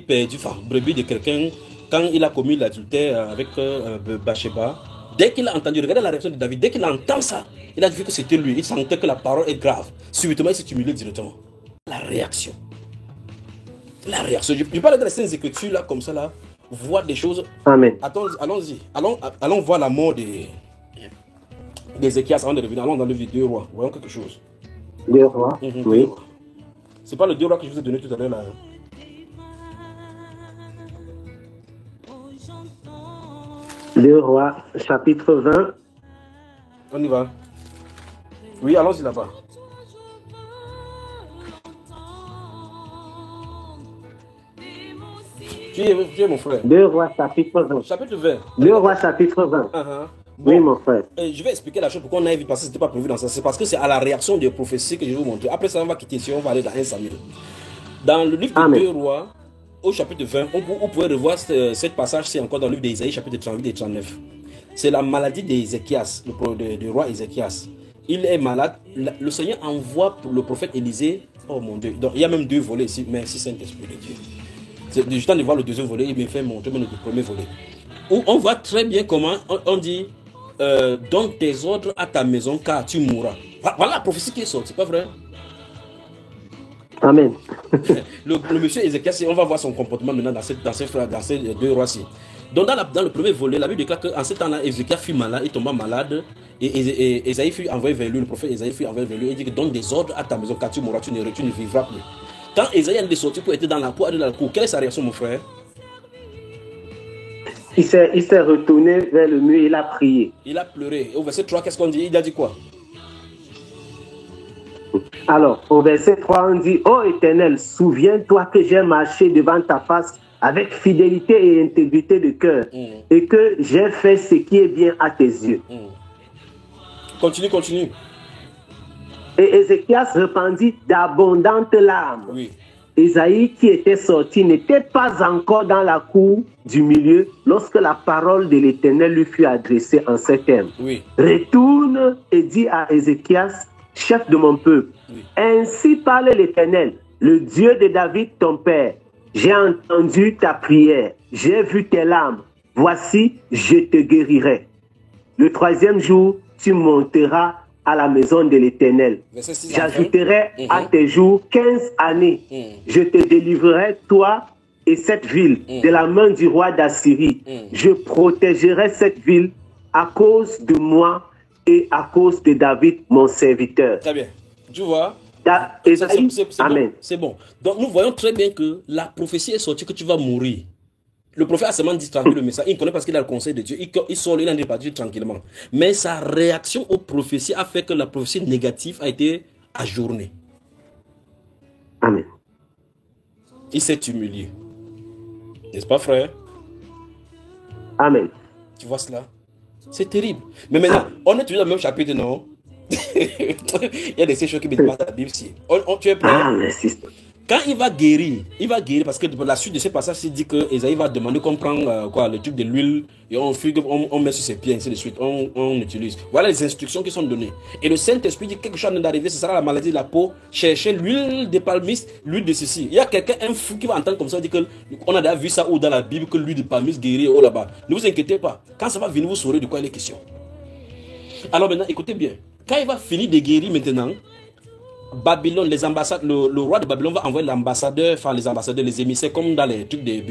perdues, enfin, brebis de quelqu'un, quand il a commis l'adultère avec Bathsheba, dès qu'il a entendu, regardez la réaction de David, dès qu'il entend ça, il a vu que c'était lui, il sentait que la parole est grave. Subitement, il s'est humilié directement. La réaction. La réaction. Je parle de la Sainte Écriture là, comme ça là, voir des choses. Amen. Allons-y. Allons voir la mort d'Ézéchias avant de revenir. Allons dans le livre 2 rois. Voyons quelque chose. 2 rois. Oui. C'est pas le 2 rois que je vous ai donné tout à l'heure là. 2 rois, chapitre 20. On y va. Oui, allons-y là-bas. Tu es mon frère. 2 Rois chapitre 20. Chapitre 20. 2 Rois chapitre 20. Bon, Oui, mon frère. je vais expliquer la chose pourquoi on a vu parce que ce n'était pas prévu dans ça. C'est parce que c'est à la réaction des prophéties que je vais vous montrer. Après ça, on va quitter ici, on va aller dans 1 Samuel. Dans le livre de 2 Rois, au chapitre 20, on pourrait revoir cette passage, c'est encore dans le livre d'Ésaïe, chapitre 38 et 39. C'est la maladie d'Ézéchias, du roi Ézéchias. Il est malade. Le Seigneur envoie le prophète Élisée. Oh mon Dieu. Donc il y a même 2 volets ici. Merci Saint-Esprit de Dieu. C'est du temps de voir le deuxième volet. Il me fait montrer même le premier volet. Où on voit très bien comment on dit donne tes ordres à ta maison car tu mourras. Voilà la prophétie qui est sortie, c'est pas vrai? Amen. le monsieur Ézéchias, on va voir son comportement maintenant dans ces 2 rois-ci. Donc dans le premier volet, la Bible déclare qu'en ce temps-là, Ézéchias fut malade, il tomba malade, et Ésaïe fut envoyé vers lui, le prophète Ésaïe fut envoyé vers lui, et dit que donne des ordres à ta maison, car tu mourras, tu ne vivras plus. Quand Ésaïe est sorti pour être dans la cour, quelle est sa réaction, mon frère? Il s'est retourné vers le mur, il a prié. Il a pleuré. Au verset 3, qu'est-ce qu'on dit? Il a dit quoi? Alors, au verset 3, on dit, ô Éternel, souviens-toi que j'ai marché devant ta face avec fidélité et intégrité de cœur, et que j'ai fait ce qui est bien à tes yeux. Continue. Et Ézéchias répandit d'abondantes larmes. Oui. Ésaïe, qui était sorti, n'était pas encore dans la cour du milieu lorsque la parole de l'Éternel lui fut adressée en ces termes. Oui. Retourne et dis à Ézéchias, chef de mon peuple, ainsi parle l'Éternel, le Dieu de David, ton père. J'ai entendu ta prière, j'ai vu tes larmes. Voici, je te guérirai. Le 3e jour, tu monteras à la maison de l'Éternel. J'ajouterai à tes jours 15 années. Je te délivrerai, toi et cette ville, de la main du roi d'Assyrie. Je protégerai cette ville à cause de moi et à cause de David, mon serviteur. Très bien. Tu vois? Amen. C'est bon. Donc nous voyons très bien que la prophétie est sortie que tu vas mourir. Le prophète a seulement dit tranquille le message. Il connaît parce qu'il a le conseil de Dieu. Il sort, il en est parti tranquillement. Mais sa réaction aux prophéties a fait que la prophétie négative a été ajournée. Amen. Il s'est humilié. N'est-ce pas, frère? Amen. Tu vois cela? C'est terrible. Mais maintenant, on est toujours dans le même chapitre, non? Il y a des choses qui me dépassent la Bible. Tu es prêt? Quand il va guérir parce que la suite de ce passage, il dit que Ésaïe va demander qu'on prend le truc de l'huile et on met sur ses pieds, ainsi de suite, on utilise. Voilà les instructions qui sont données. Et le Saint-Esprit dit que quelque chose d'arriver, ce sera la maladie de la peau. Cherchez l'huile de palmiste, l'huile de ceci. Il y a quelqu'un, un fou qui va entendre comme ça, dit qu'on a déjà vu ça ou dans la Bible, que l'huile de palmiste guérit ou là-bas. Ne vous inquiétez pas. Quand ça va venir, vous saurez de quoi il est question. Alors maintenant, écoutez bien. Quand il va finir de guérir maintenant, Babylone, les ambassades, le roi de Babylone va envoyer l'ambassadeur, enfin les ambassadeurs, les émissaires, comme dans les trucs les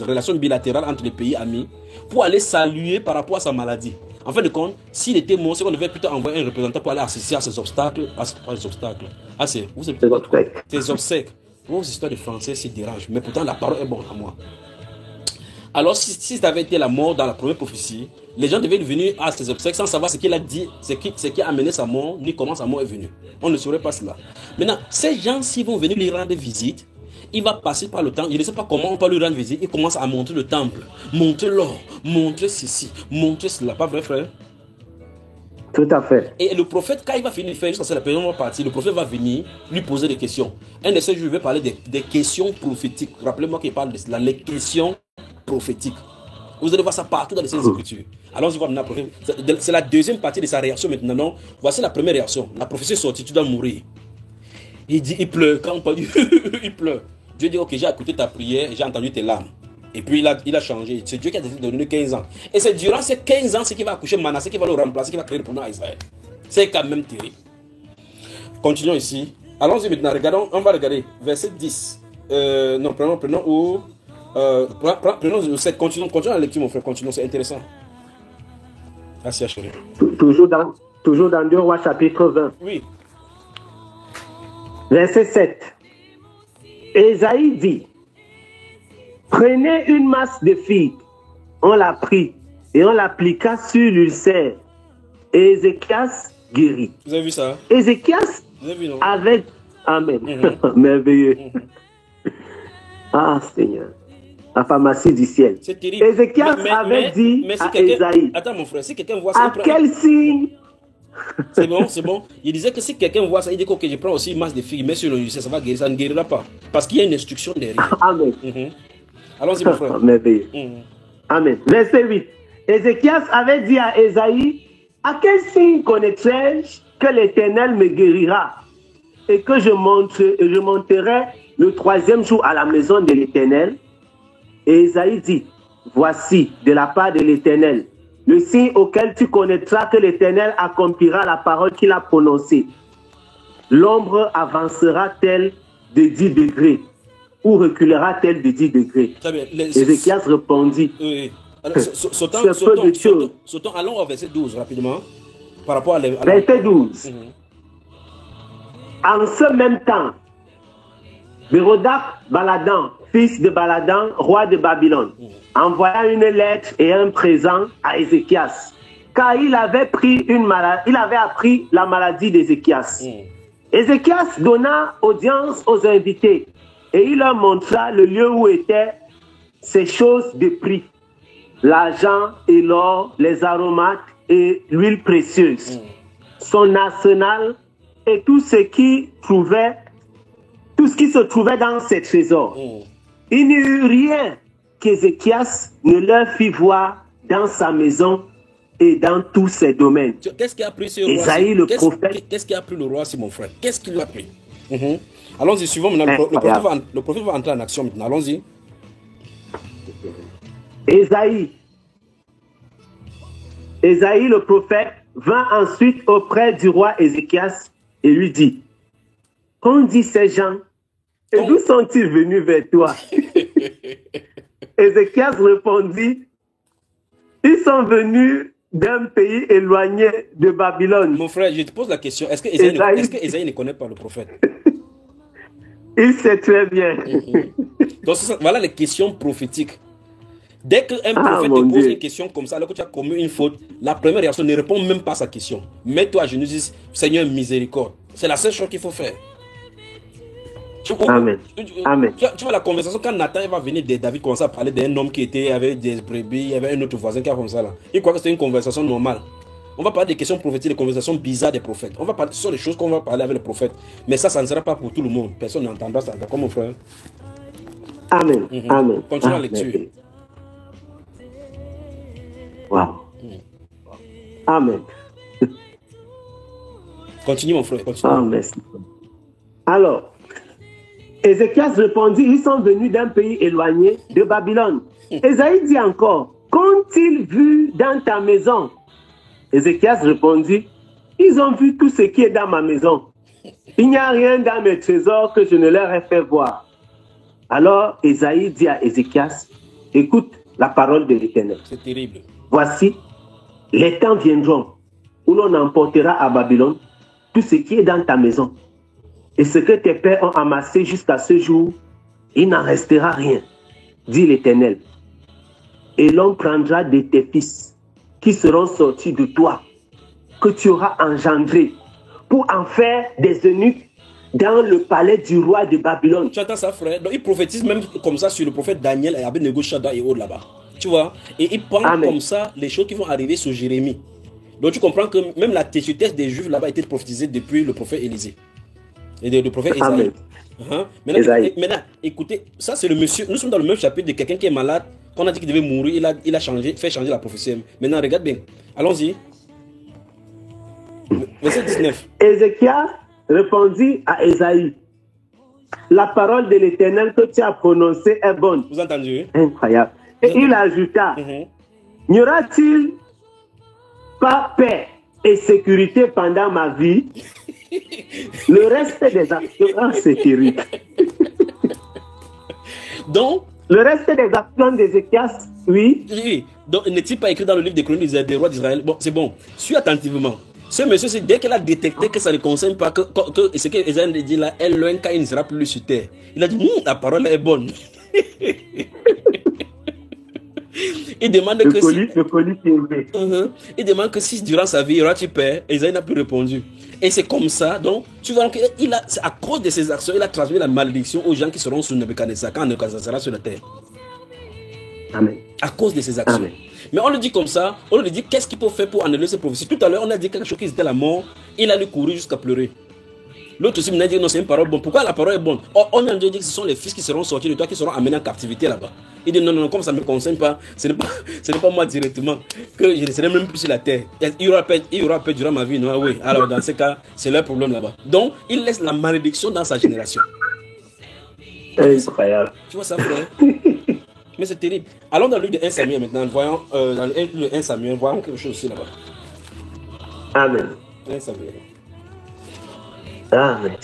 relations bilatérales entre les pays amis, pour aller saluer par rapport à sa maladie. En fin de compte, s'il était mort, c'est qu'on devait plutôt envoyer un représentant pour aller assister à ces obstacles, ces obsèques. Vos histoires de français se dérangent, mais pourtant la parole est bonne à moi. Alors, si ça avait été la mort dans la première prophétie, les gens devaient venir à ces obsèques sans savoir ce qu'il a dit, ce qui a amené sa mort, ni comment sa mort est venue. On ne saurait pas cela. Maintenant, ces gens, s'ils vont venir lui rendre visite, il va passer par le temps. Il ne sait pas comment on peut lui rendre visite. Il commence à montrer le temple, montrer l'or, montrer ceci, montrer cela. Pas vrai, frère? Tout à fait. Et le prophète, quand il va finir de faire, jusqu'à ce que la personne va partir, le prophète va venir lui poser des questions. Un de ces jours, je vais parler des questions prophétiques. Rappelez-moi qu'il parle de cela, les questions prophétiques. Vous allez voir ça partout dans les Saintes Écritures. Alors, je vois maintenant, c'est la deuxième partie de sa réaction maintenant. Non? Voici la première réaction. La prophétie est sortie, tu dois mourir. Il dit, il pleure. Quand on parle, il pleure. Dieu dit, ok, j'ai écouté ta prière, j'ai entendu tes larmes. Et puis il a changé. C'est Dieu qui a décidé de donner 15 ans. Et c'est durant ces 15 ans, c'est qui va accoucher Manassé, qui va le remplacer, qui va créer le pendant à Israël. C'est quand même terrible. Continuons ici. Allons-y maintenant, regardons, on va regarder verset 10. Non, prenons où prenons le 7. Continuons la lecture, mon frère. Continuons, c'est intéressant. Merci, chérie. Toujours dans 2 Rois chapitre 20. Oui. Verset 7. Ésaïe dit, prenez une masse de figues. On l'a pris et on l'appliqua sur l'ulcère. Et Ézéchias guérit. Vous avez vu ça? Ézéchias avec... Amen. Merveilleux. Ah, Seigneur. la pharmacie du ciel. C'est terrible. Ézéchias avait dit mais si à Esaïe, attends mon frère, si quelqu'un voit ça, à quel signe? C'est bon, c'est bon. Il disait que si quelqu'un voit ça, il dit que je prends aussi une masse de figues, mais sur le lycée, ça va guérir, ça ne guérira pas. Parce qu'il y a une instruction derrière. Amen. Allons-y mon frère. Merveilleux. Amen. Verset 8. Ézéchias avait dit à Esaïe, à quel signe connaîtrai-je que l'Éternel me guérira et que je monterai le 3e jour à la maison de l'Éternel? Et Esaïe dit, voici de la part de l'Éternel le signe auquel tu connaîtras que l'Éternel accomplira la parole qu'il a prononcée. L'ombre avancera-t-elle de 10 degrés ou reculera-t-elle de 10 degrés? Ézéchias répondit, sautons, allons au verset 12 rapidement. Par rapport à verset 12. En ce même temps, Mérodach Baladan, fils de Baladan, roi de Babylone, envoya une lettre et un présent à Ézéchias, car il avait appris la maladie d'Ézéchias. Ézéchias donna audience aux invités et il leur montra le lieu où étaient ces choses de prix, l'argent et l'or, les aromates et l'huile précieuse, son arsenal et tout ce qui se trouvait dans ses trésors. Il n'y eut rien qu'Ézéchias ne leur fit voir dans sa maison et dans tous ses domaines. Qu'est-ce qui a pris ce roi? Esaïe, le prophète. Qu'est-ce qui a pris le roi, c'est mon frère? Qu'est-ce qu'il a pris? Allons-y, suivons maintenant. Le prophète va entrer en action maintenant. Allons-y. Esaïe, le prophète, vint ensuite auprès du roi Ézéchias et lui dit, qu'ont dit ces gens et d'où sont-ils venus vers toi? Ézéchias répondit, ils sont venus d'un pays éloigné de Babylone. Mon frère, je te pose la question, est-ce que Esaïe ne connaît pas le prophète? Il sait très bien. Donc voilà les questions prophétiques. Dès qu'un prophète te pose une question comme ça, alors que tu as commis une faute, la première réaction ne répond même pas à sa question. Mets-toi à genoux et dis, Seigneur, miséricorde. C'est la seule chose qu'il faut faire. Amen. Amen. Tu vois la conversation, quand Nathan va venir de David commence à parler d'un homme qui était avec des brebis, il y avait un autre voisin qui a comme ça là. Il croit que c'est une conversation normale. On va parler des questions prophétiques, des conversations bizarres des prophètes. On va parler sur les choses qu'on va parler avec les prophètes. Mais ça ne sera pas pour tout le monde. Personne n'entendra ça. D'accord, mon frère? Amen. Amen. Continue la lecture. Wow. Amen. Continue, mon frère. Continue. Ah, merci. Alors, Ézéchias répondit, ils sont venus d'un pays éloigné de Babylone. Esaïe dit encore, qu'ont-ils vu dans ta maison? Ézéchias répondit, ils ont vu tout ce qui est dans ma maison. Il n'y a rien dans mes trésors que je ne leur ai fait voir. Alors Esaïe dit à Ézéchias, écoute la parole de l'Éternel. C'est terrible. Voici, les temps viendront où l'on emportera à Babylone tout ce qui est dans ta maison. Et ce que tes pères ont amassé jusqu'à ce jour, il n'en restera rien, dit l'Éternel. Et l'on prendra de tes fils qui seront sortis de toi, que tu auras engendrés, pour en faire des eunuques dans le palais du roi de Babylone. Tu entends ça, frère? Donc il prophétise même comme ça sur le prophète Daniel et Abednego, Shadrach et autres là-bas. Tu vois? Et il prend comme ça les choses qui vont arriver sur Jérémie. Donc tu comprends que même la tétutesse des Juifs là-bas a été prophétisée depuis le prophète Élisée. Et le prophète Esaïe. Maintenant, écoutez, ça c'est le monsieur. Nous sommes dans le même chapitre de quelqu'un qui est malade, qu'on a dit qu'il devait mourir, il a changé, fait changer la prophétie. Maintenant, regarde bien. Allons-y. Verset 19. Ézéchias répondit à Esaïe, la parole de l'Éternel que tu as prononcée est bonne. Vous entendez? Incroyable. Et il ajouta, n'y aura-t-il pas paix et sécurité pendant ma vie? Le reste des actions, c'est terrible. Donc, le reste des actions d'Ézéchias, oui. Oui. Donc, n'est-il pas écrit dans le livre des chroniques des rois d'Israël? Bon, c'est bon. Suis attentivement. Ce monsieur, dès qu'il a détecté que ça ne concerne pas, que ce que Esaïe dit là, est loin quand il ne sera plus sur terre. Il a dit, la parole est bonne. Il demande que il demande que si durant sa vie il aura-t-il peur, Esaïe n'a plus répondu. Et c'est comme ça, donc tu vois que c'est à cause de ses actions, il a transmis la malédiction aux gens qui seront sous Nebuchadnezzar quand Nebuchadnezzar sera sur la terre. Amen. À cause de ses actions. Amen. Mais on le dit comme ça, on lui dit qu'est-ce qu'il peut faire pour annuler ces prophéties. Tout à l'heure, on a dit quelque chose qui était la mort, il a lui courir jusqu'à pleurer. L'autre aussi m'a dit non, c'est une parole bonne. Pourquoi la parole est bonne? On a dit que ce sont les fils qui seront sortis de toi, qui seront amenés en captivité là-bas. Il dit non, non, comme ça ne me concerne pas, ce n'est pas moi directement, que je ne serai même plus sur la terre. Il y aura paix durant ma vie, non? Oui, alors dans ce cas, c'est leur problème là-bas. Donc, il laisse la malédiction dans sa génération. Incroyable. Tu vois ça, frère? Mais c'est terrible. Allons dans le livre de 1 Samuel maintenant. Voyons, dans le livre de 1 Samuel, voyons quelque chose aussi là-bas. Amen. 1 Samuel. Amen.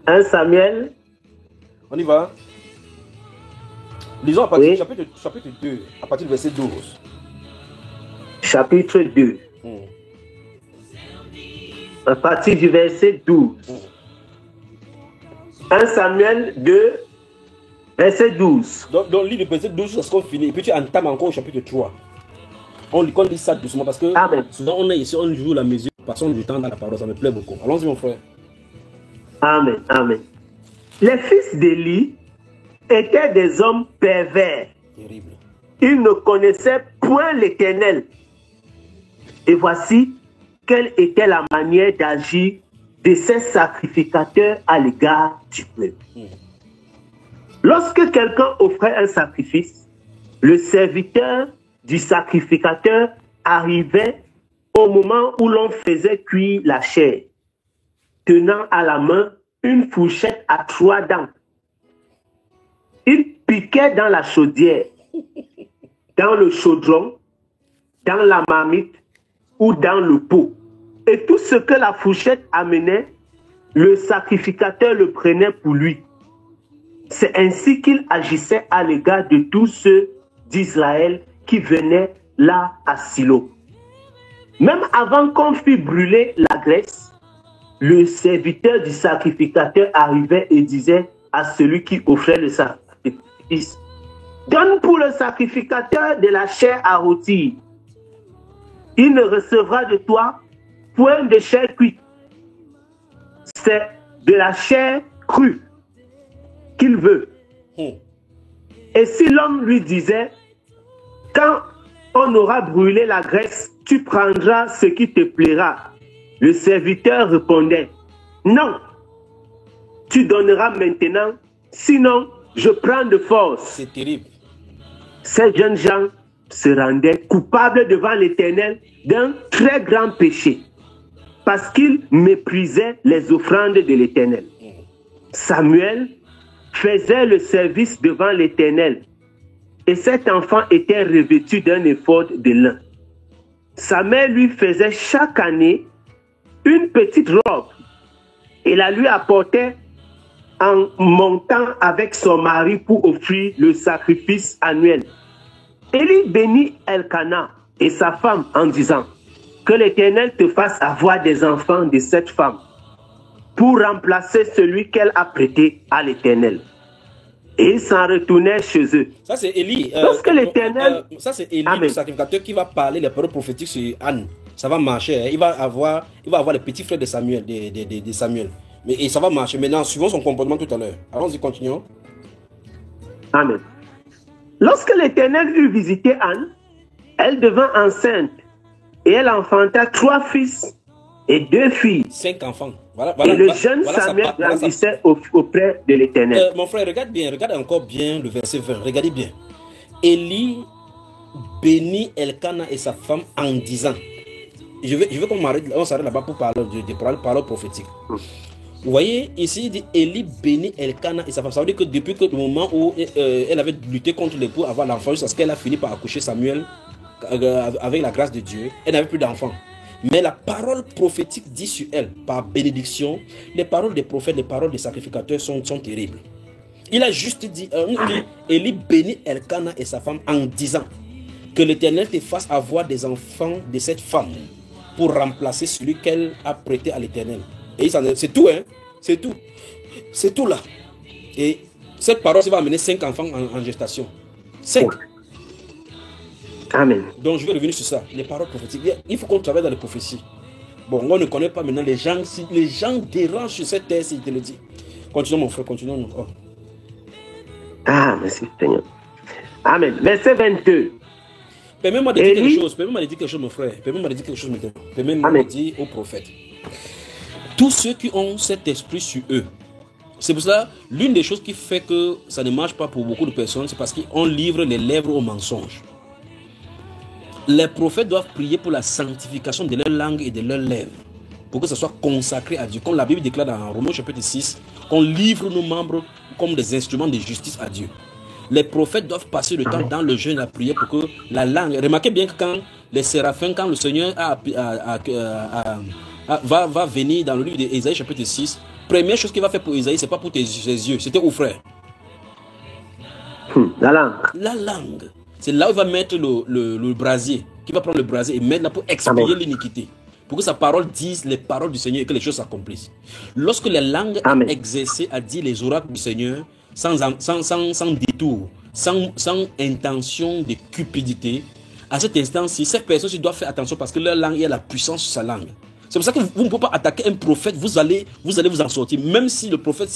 1 Samuel. On y va. Lisons à partir du chapitre 2, à partir du verset 12. Chapitre 2. À partir du verset 12. 1 Samuel 2, verset 12. Donc lis le verset 12 jusqu'à ce qu'on finit. Et puis tu entames encore au chapitre 3. On lit ça doucement parce que souvent on est ici, on joue la mesure, passons du temps dans la parole, ça me plaît beaucoup. Allons-y mon frère. Amen, amen. Les fils d'Élie étaient des hommes pervers. Terrible. Ils ne connaissaient point l'Éternel. Et voici quelle était la manière d'agir de ces sacrificateurs à l'égard du peuple. Lorsque quelqu'un offrait un sacrifice, le serviteur du sacrificateur arrivait au moment où l'on faisait cuire la chair, tenant à la main une fourchette à 3 dents. Il piquait dans la chaudière, dans le chaudron, dans la marmite ou dans le pot. Et tout ce que la fourchette amenait, le sacrificateur le prenait pour lui. C'est ainsi qu'il agissait à l'égard de tous ceux d'Israël qui venaient là à Silo. Même avant qu'on fût brûlé la graisse, le serviteur du sacrificateur arrivait et disait à celui qui offrait le sacrifice: donne pour le sacrificateur de la chair à rôtir. Il ne recevra de toi point de chair cuite. C'est de la chair crue qu'il veut. Et si l'homme lui disait: quand on aura brûlé la graisse, tu prendras ce qui te plaira, le serviteur répondait: non, tu donneras maintenant, sinon je prends de force. C'est terrible. Ces jeunes gens se rendaient coupables devant l'Éternel d'un très grand péché, parce qu'ils méprisaient les offrandes de l'Éternel. Samuel faisait le service devant l'Éternel, et cet enfant était revêtu d'un éphod de lin. Sa mère lui faisait chaque année une petite robe et la lui apportait en montant avec son mari pour offrir le sacrifice annuel. Élie bénit Elkana et sa femme en disant: que l'Éternel te fasse avoir des enfants de cette femme pour remplacer celui qu'elle a prêté à l'Éternel. Et ils s'en retournèrent chez eux. Ça c'est Élie. Lorsque l'Éternel... ça c'est Élie, le sacrificateur, qui va parler les paroles prophétiques sur Anne. Ça va marcher. Hein. Il va avoir les petits frères de Samuel, de Samuel. Et ça va marcher. Maintenant, suivons son comportement tout à l'heure. Allons-y, continuons. Amen. Lorsque l'Éternel eut visité Anne, elle devint enceinte et elle enfanta 3 fils et 2 filles. 5 enfants. Et le jeune Samuel grandissait auprès de l'Éternel. Mon frère, regarde encore bien le verset 20. Regardez bien. Élie bénit Elkana et sa femme en disant... Je veux qu'on s'arrête là-bas pour parler de paroles prophétiques. Vous voyez, ici, il dit Élie bénit Elkana et sa femme. Ça veut dire que depuis le moment où elle avait lutté contre les pour avoir l'enfant, jusqu'à ce qu'elle a fini par accoucher Samuel, avec la grâce de Dieu, elle n'avait plus d'enfant. Mais la parole prophétique dit sur elle, par bénédiction, les paroles des prophètes, les paroles des sacrificateurs sont terribles. Il a juste dit, Élie bénit Elkana et sa femme en disant que l'Éternel te fasse avoir des enfants de cette femme pour remplacer celui qu'elle a prêté à l'Éternel. Et c'est tout, hein? C'est tout. C'est tout là. Et cette parole va amener 5 enfants en gestation. 5. Amen. Donc je vais revenir sur ça. Les paroles prophétiques. Il faut qu'on travaille dans les prophéties. Bon, on ne connaît pas maintenant les gens. Si les gens dérangent sur cette terre, s'ils te le disent. Continuons mon frère, continuons. Oh. Ah, merci Seigneur. Amen. Verset 22. Permets-moi de dire quelque chose. Permets-moi de dire quelque chose, mon frère. Permets-moi de dire quelque chose maintenant. Permets-moi de dire aux prophètes. Tous ceux qui ont cet esprit sur eux. C'est pour cela, l'une des choses qui fait que ça ne marche pas pour beaucoup de personnes, c'est parce qu'on livre les lèvres au mensonge. Les prophètes doivent prier pour la sanctification de leur langue et de leurs lèvres, pour que ça soit consacré à Dieu. Comme la Bible déclare dans Romains chapitre 6, qu'on livre nos membres comme des instruments de justice à Dieu. Les prophètes doivent passer le temps dans le jeûne et la prière pour que la langue... Remarquez bien que quand les séraphins, quand le Seigneur va venir dans le livre d'Ésaïe chapitre 6, première chose qu'il va faire pour Ésaïe, ce n'est pas pour tes yeux, c'était où, frère? La langue. La langue. C'est là où il va mettre le brasier, qui va prendre le brasier et mettre là pour expier l'iniquité. Pour que sa parole dise les paroles du Seigneur et que les choses s'accomplissent. Lorsque la langue est exercée à dire les oracles du Seigneur, sans détour, sans intention de cupidité, à cet instant-ci, ces personnes doivent faire attention parce que leur langue, il y a la puissance sur sa langue. C'est pour ça que vous ne pouvez pas attaquer un prophète, vous allez vous en sortir. Même si le prophète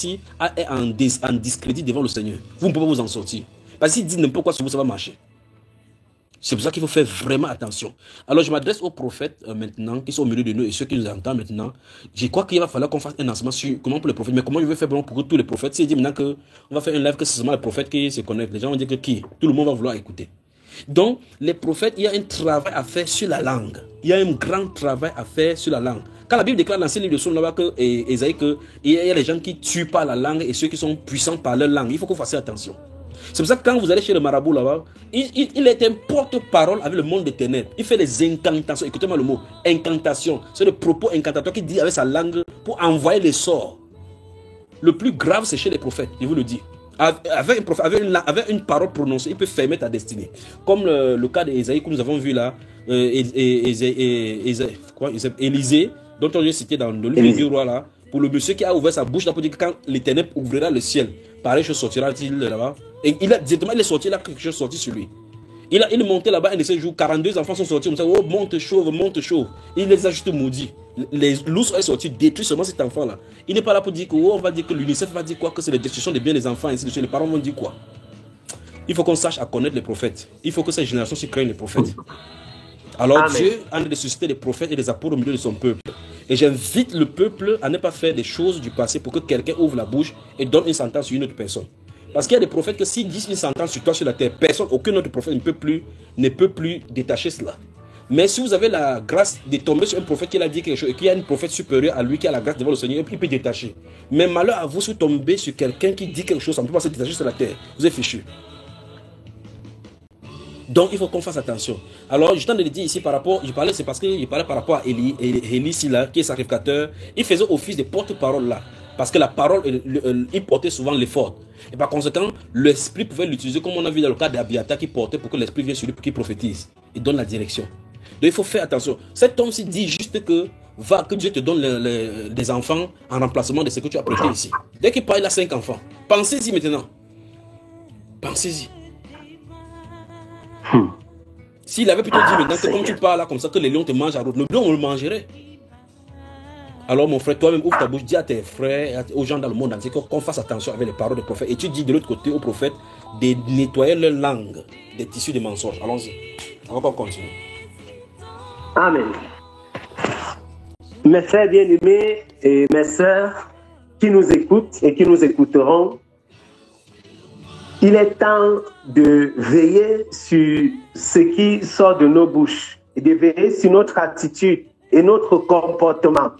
est en discrédit devant le Seigneur, vous ne pouvez pas vous en sortir. Parce qu'il dit n'importe quoi sur vous, ça va marcher. C'est pour ça qu'il faut faire vraiment attention. Alors je m'adresse aux prophètes maintenant, qui sont au milieu de nous et ceux qui nous entendent maintenant. Je crois qu'il va falloir qu'on fasse un enseignement sur comment pour les prophètes. Mais comment je vais faire pour que tous les prophètes, s'il dit maintenant qu'on va faire un live que c'est seulement les prophètes qui se connectent, les gens vont dire que qui? Tout le monde va vouloir écouter. Donc, les prophètes, il y a un travail à faire sur la langue. Il y a un grand travail à faire sur la langue. Quand la Bible déclare dans ce livre de Psaume là-bas que Ésaïe, il y a les gens qui tuent par la langue et ceux qui sont puissants par leur langue. Il faut qu'on fasse attention. C'est pour ça que quand vous allez chez le marabout là-bas, il est un porte-parole avec le monde des ténèbres. Il fait les incantations. Écoutez-moi le mot, incantation. C'est le propos incantatoire qu'il dit avec sa langue pour envoyer les sorts. Le plus grave, c'est chez les prophètes, je vous le dis. Avec une parole prononcée, il peut fermer ta destinée. Comme le cas d'Ésaïe que nous avons vu là, Élisée, dont on a cité dans le livre du roi là, pour le monsieur qui a ouvert sa bouche là pour dire que quand les ténèbres ouvrira le ciel, pareil chose sortira-t-il là-bas. Et il est sorti là, quelque chose sorti sur lui. Il est monté là-bas un de ces jours, 42 enfants sont sortis, on dit, oh monte chauve, monte chauve. Il les a juste maudits. Les loups sont sortis, détruits seulement cet enfant-là. Il n'est pas là pour dire que, oh, on va dire que l'UNICEF va dire quoi, que c'est la destruction des biens des enfants, ainsi de suite. Les parents vont dire quoi. Il faut qu'on sache à connaître les prophètes. Il faut que cette génération se craigne les prophètes. Alors Amen. Dieu a de susciter des prophètes et des apôtres au milieu de son peuple. Et j'invite le peuple à ne pas faire des choses du passé pour que quelqu'un ouvre la bouche et donne une sentence sur une autre personne. Parce qu'il y a des prophètes que s'ils disent une sentence sur toi sur la terre, personne, aucun autre prophète ne peut plus détacher cela. Mais si vous avez la grâce de tomber sur un prophète qui a dit quelque chose et qu'il y a une prophète supérieure à lui qui a la grâce devant le Seigneur, il peut détacher. Mais malheur à vous si vous tombez sur quelqu'un qui dit quelque chose, ça ne peut pas se détacher sur la terre. Vous êtes fichu. Donc il faut qu'on fasse attention. Alors je t'en ai dit ici par rapport, je parlais par rapport à Élie là, qui est sacrificateur. Il faisait office de porte-parole là. Parce que la parole, il portait souvent l'effort. Et par conséquent, l'esprit pouvait l'utiliser comme on a vu dans le cas d'Abiathar qui portait pour que l'esprit vienne sur lui pour qu'il prophétise. Il donne la direction. Donc il faut faire attention. Cet homme-ci dit juste que Dieu te donne des enfants en remplacement de ce que tu as prêté ici. Dès qu'il parle, il a 5 enfants. Pensez-y maintenant. Pensez-y. S'il avait plutôt dit maintenant que comme tu parles là, comme ça, que les lions te mangent à route, le lion on le mangerait. Alors mon frère, toi-même ouvre ta bouche, dis à tes frères, aux gens dans le monde entier qu'on fasse attention avec les paroles des prophètes. Et tu dis de l'autre côté aux prophètes de nettoyer leur langue des tissus de mensonges. Allons-y. On va continuer. Amen. Mes frères bien-aimés et mes sœurs qui nous écoutent et qui nous écouteront, il est temps de veiller sur ce qui sort de nos bouches et de veiller sur notre attitude et notre comportement.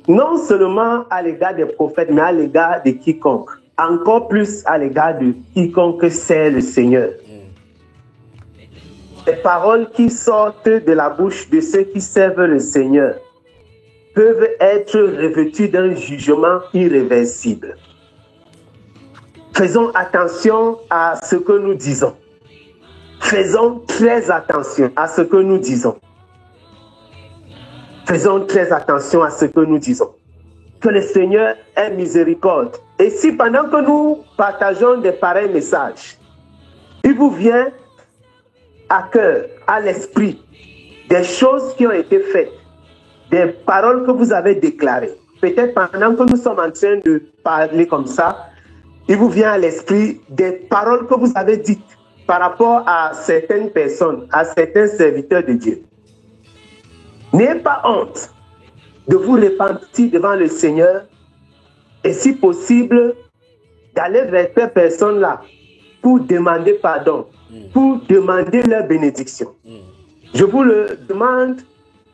Non seulement à l'égard des prophètes, mais à l'égard de quiconque. Encore plus à l'égard de quiconque sert le Seigneur. Les paroles qui sortent de la bouche de ceux qui servent le Seigneur peuvent être revêtues d'un jugement irréversible. Faisons attention à ce que nous disons. Faisons très attention à ce que nous disons. Faisons très attention à ce que nous disons. Que le Seigneur ait miséricorde. Et si pendant que nous partageons des pareils messages, il vous vient à cœur, à l'esprit, des choses qui ont été faites, des paroles que vous avez déclarées, peut-être pendant que nous sommes en train de parler comme ça, il vous vient à l'esprit des paroles que vous avez dites par rapport à certaines personnes, à certains serviteurs de Dieu. N'ayez pas honte de vous repentir devant le Seigneur et si possible d'aller vers ces personnes-là pour demander pardon, pour demander leur bénédiction. Je vous le demande,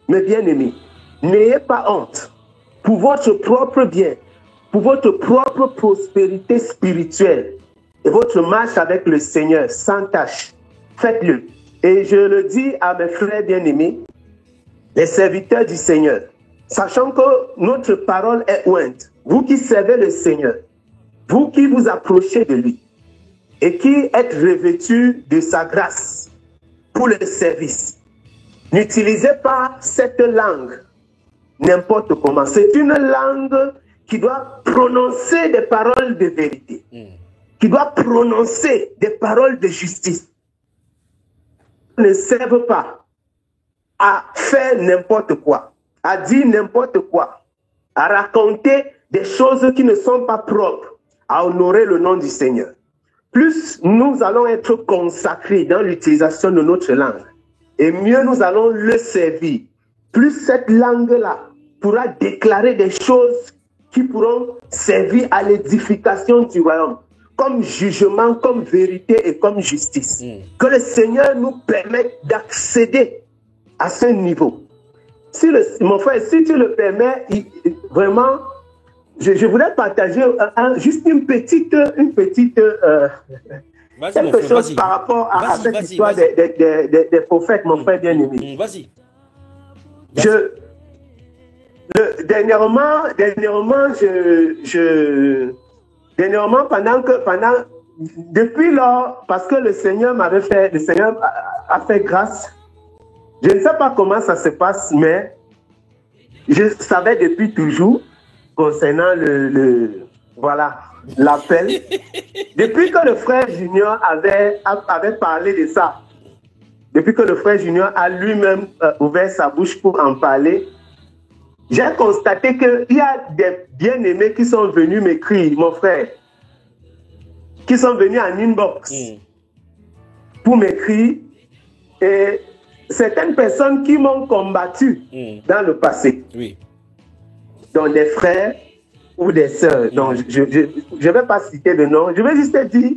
mes bien-aimés, n'ayez pas honte pour votre propre bien, pour votre propre prospérité spirituelle et votre marche avec le Seigneur sans tâche. Faites-le. Et je le dis à mes frères bien-aimés, les serviteurs du Seigneur, sachant que notre parole est ointe, vous qui servez le Seigneur, vous qui vous approchez de lui et qui êtes revêtus de sa grâce pour le service, n'utilisez pas cette langue n'importe comment. C'est une langue qui doit prononcer des paroles de vérité, qui doit prononcer des paroles de justice. Ne servent pas à faire n'importe quoi, à dire n'importe quoi, à raconter des choses qui ne sont pas propres, à honorer le nom du Seigneur. Plus nous allons être consacrés dans l'utilisation de notre langue, et mieux nous allons le servir, plus cette langue-là pourra déclarer des choses qui pourront servir à l'édification du royaume, comme jugement, comme vérité et comme justice. Que le Seigneur nous permette d'accéder à ce niveau. Si mon frère, si tu le permets, vraiment, je voudrais partager juste une petite quelque chose par rapport à cette histoire des prophètes, mon frère bien-aimé. Vas-y. Dernièrement, depuis lors, parce que le Seigneur a fait grâce. Je ne sais pas comment ça se passe, mais je savais depuis toujours concernant l'appel. Depuis que le frère Junior avait parlé de ça, depuis que le frère Junior a lui-même ouvert sa bouche pour en parler, j'ai constaté qu'il y a des bien-aimés qui sont venus m'écrire, mon frère, qui sont venus en inbox pour m'écrire, et certaines personnes qui m'ont combattu dans le passé, dont des frères ou des sœurs. Donc, je ne vais pas citer de nom, je vais juste dire,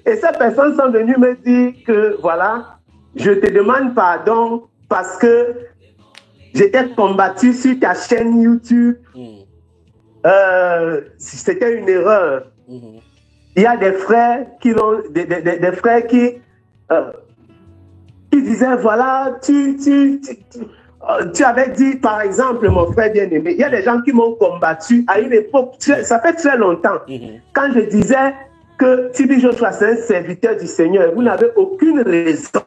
et ces personnes sont venues me dire que, voilà, je te demande pardon parce que j'étais combattu sur ta chaîne YouTube. C'était une erreur. Il y a des frères qui disaient, voilà, tu avais dit, par exemple, mon frère bien-aimé, il y a des gens qui m'ont combattu à une époque, ça fait très longtemps, quand je disais que TB Joshua, c'est un serviteur du Seigneur, vous n'avez aucune raison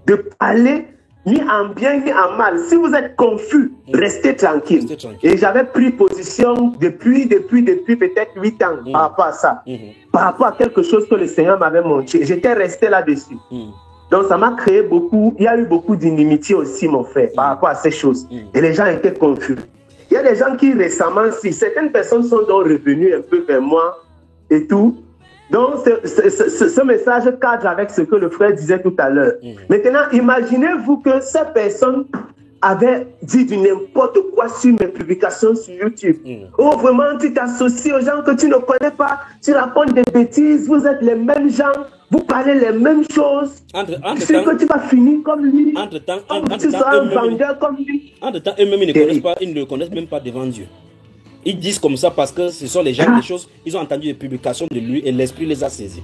de parler ni en bien ni en mal. Si vous êtes confus, restez tranquille. Et j'avais pris position depuis peut-être 8 ans par rapport à ça, par rapport à quelque chose que le Seigneur m'avait montré. J'étais resté là-dessus. Donc ça m'a créé beaucoup, il y a eu beaucoup d'inimitié aussi, mon frère, par rapport à ces choses. Et les gens étaient confus. Il y a des gens qui récemment, si certaines personnes sont donc revenues un peu vers moi et tout. Donc ce message cadre avec ce que le frère disait tout à l'heure. Maintenant, imaginez-vous que ces personnes avaient dit du n'importe quoi sur mes publications sur YouTube. Oh, vraiment, tu t'associes aux gens que tu ne connais pas, tu racontes des bêtises, vous êtes les mêmes gens, vous parlez les mêmes choses. C'est que tu vas finir comme lui. Tu seras un vendeur comme lui. Entre-temps, eux-mêmes, ils ne le connaissent même pas devant Dieu. Ils disent comme ça parce que ce sont les gens, des choses, ils ont entendu des publications de lui et l'esprit les a saisis.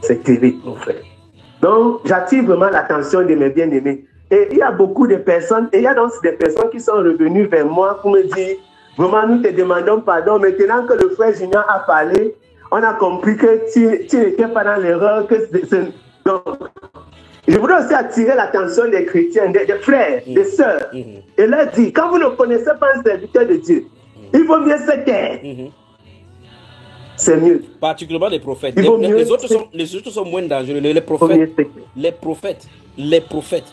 C'est terrible, mon frère. Donc, j'attire vraiment l'attention de mes bien-aimés. Et il y a beaucoup de personnes, et il y a donc des personnes qui sont revenues vers moi pour me dire, vraiment, nous te demandons pardon. Maintenant que le frère Junior a parlé, on a compris que tu n'étais pas dans l'erreur. Donc, je voudrais aussi attirer l'attention des chrétiens, des frères, des sœurs, et leur dire, quand vous ne connaissez pas un serviteur de Dieu, il vaut mieux se taire. C'est mieux. Particulièrement les prophètes. Les autres sont moins dangereux. Les prophètes. Les prophètes.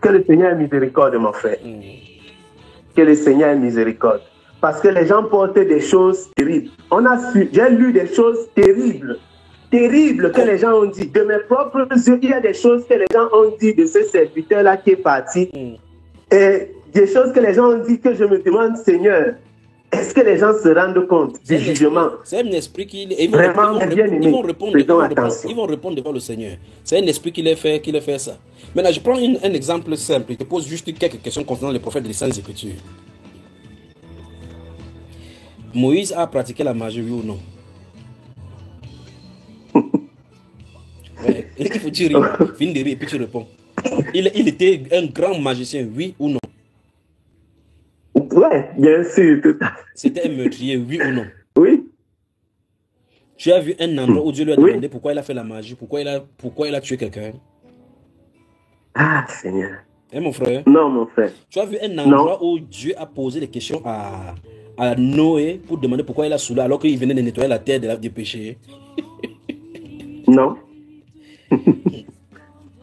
Que le Seigneur ait miséricorde, mon frère. que le Seigneur ait miséricorde. Parce que les gens portent des choses terribles. J'ai lu des choses terribles que les gens ont dit. De mes propres yeux, il y a des choses que les gens ont dit de ce serviteur-là qui est parti. Et des choses que les gens ont dit que je me demande, Seigneur, est-ce que les gens se rendent compte du jugement? C'est un esprit qui... Vraiment, bien aimé. Ils vont répondre devant le Seigneur. C'est un esprit qui a fait ça. Maintenant, je prends un exemple simple. Je te pose juste quelques questions concernant les prophètes des Saintes Écritures. Moïse a pratiqué la magie, oui ou non? Ouais, il faut dire, finis de rire et puis tu réponds. Il était un grand magicien, oui ou non? Ouais, bien sûr. C'était un meurtrier, oui ou non? Oui. Tu as vu un endroit où Dieu lui a demandé pourquoi il a fait la magie, pourquoi il a tué quelqu'un? Ah, Seigneur. Hein, mon frère? Non, mon frère. Tu as vu un endroit où Dieu a posé des questions à Noé pour demander pourquoi il a saoulé alors qu'il venait de nettoyer la terre du péché? Non.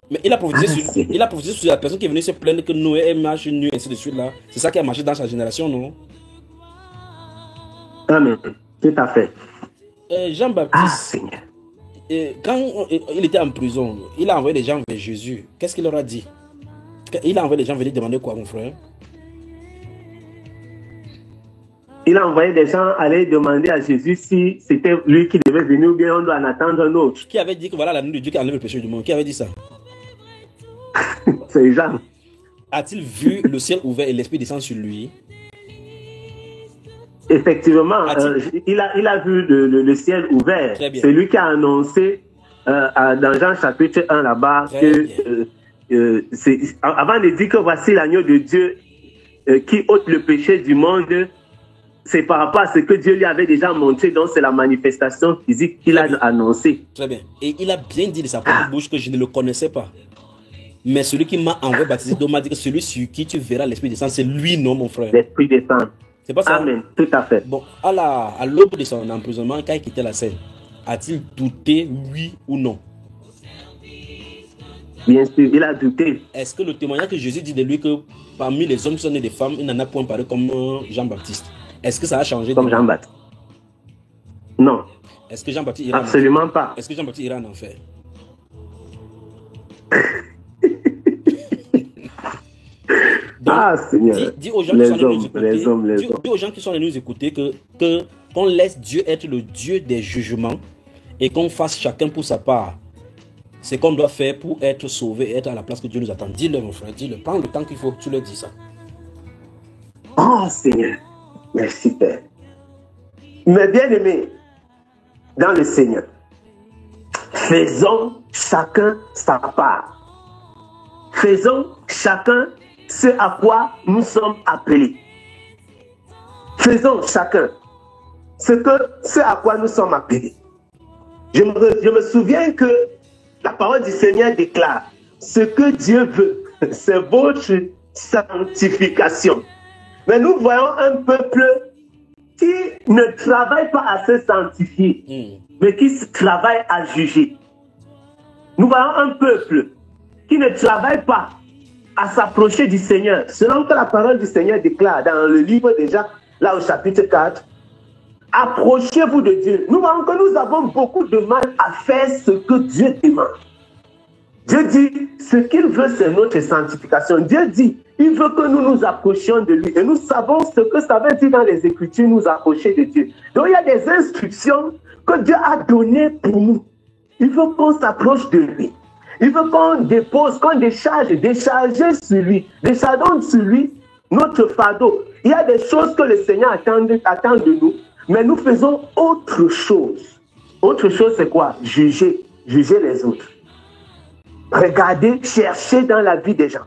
Mais il a prophétisé sur la personne qui est venue se plaindre que Noé est marché nu, ainsi de suite là. C'est ça qui a marché dans sa génération, non? Amen. Tout à fait. Jean-Baptiste, quand il était en prison, il a envoyé des gens vers Jésus. Qu'est-ce qu'il leur a dit? Il a envoyé des gens venir demander quoi, mon frère? Il a envoyé des gens aller demander à Jésus si c'était lui qui devait venir ou bien on doit en attendre un autre. Qui avait dit que voilà l'agneau de Dieu qui enlève le péché du monde? Qui avait dit ça? C'est Jean. A-t-il vu le ciel ouvert et l'esprit descendre sur lui? Effectivement, il a vu le ciel ouvert. C'est lui qui a annoncé dans Jean chapitre 1 là-bas que avant de dire que voici l'agneau de Dieu qui ôte le péché du monde, c'est par rapport à ce que Dieu lui avait déjà montré, donc c'est la manifestation physique qu'il a annoncée. Très bien. Et il a bien dit de sa propre bouche que je ne le connaissais pas. Mais celui qui m'a envoyé baptiser, donc m'a dit que celui sur qui tu verras l'esprit descendre, c'est lui, non, mon frère? L'esprit descend. C'est pas ça? Amen, tout à fait. Bon, à l'aube de son emprisonnement, quand il quittait la scène, a-t-il douté, oui ou non? Bien sûr, il a douté. Est-ce que le témoignage que Jésus dit de lui que parmi les hommes qui sont nés des femmes, il n'en a point parlé comme Jean-Baptiste? Est-ce que ça a changé? Comme Jean-Baptiste? Non. Est-ce que Jean-Baptiste ira absolument pas. Est-ce que Jean-Baptiste ira en enfer? Donc, Seigneur. Dis aux gens qui sont venus nous écouter qu'on laisse Dieu être le Dieu des jugements et qu'on fasse chacun pour sa part ce qu'on doit faire pour être sauvé et être à la place que Dieu nous attend. Dis-le, mon frère, dis-le. Prends le temps qu'il faut que tu leur dis ça. Oh Seigneur, merci Père. Mes bien-aimés, dans le Seigneur, faisons chacun sa part. Faisons chacun ce à quoi nous sommes appelés. Faisons chacun ce à quoi nous sommes appelés. Je me souviens que la parole du Seigneur déclare, ce que Dieu veut, c'est votre sanctification. Mais nous voyons un peuple qui ne travaille pas à se sanctifier, mais qui travaille à juger. Nous voyons un peuple qui ne travaille pas à s'approcher du Seigneur, selon que la parole du Seigneur déclare dans le livre de Jacques, là au chapitre 4, approchez-vous de Dieu. Nous voyons que nous avons beaucoup de mal à faire ce que Dieu demande. Dieu dit, ce qu'il veut, c'est notre sanctification. Dieu dit, il veut que nous nous approchions de lui. Et nous savons ce que ça veut dire dans les Écritures, nous approcher de Dieu. Donc il y a des instructions que Dieu a données pour nous. Il veut qu'on s'approche de lui. Il veut qu'on dépose, qu'on décharger sur lui. Déchargeons sur lui notre fardeau. Il y a des choses que le Seigneur attend de nous, mais nous faisons autre chose. Autre chose, c'est quoi? Juger les autres. Regardez, chercher dans la vie des gens.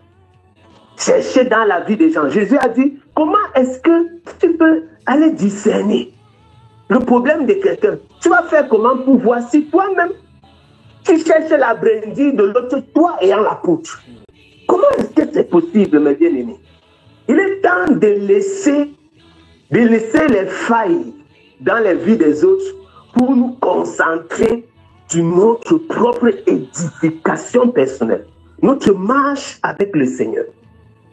Chercher dans la vie des gens. Jésus a dit, comment est-ce que tu peux aller discerner le problème de quelqu'un? Tu vas faire comment pour voir si toi-même, tu cherches la brindille de l'autre, toi ayant la poutre? Comment est-ce que c'est possible, mes bien-aimés? Il est temps de laisser les failles dans les vies des autres pour nous concentrer sur notre propre édification personnelle, notre marche avec le Seigneur.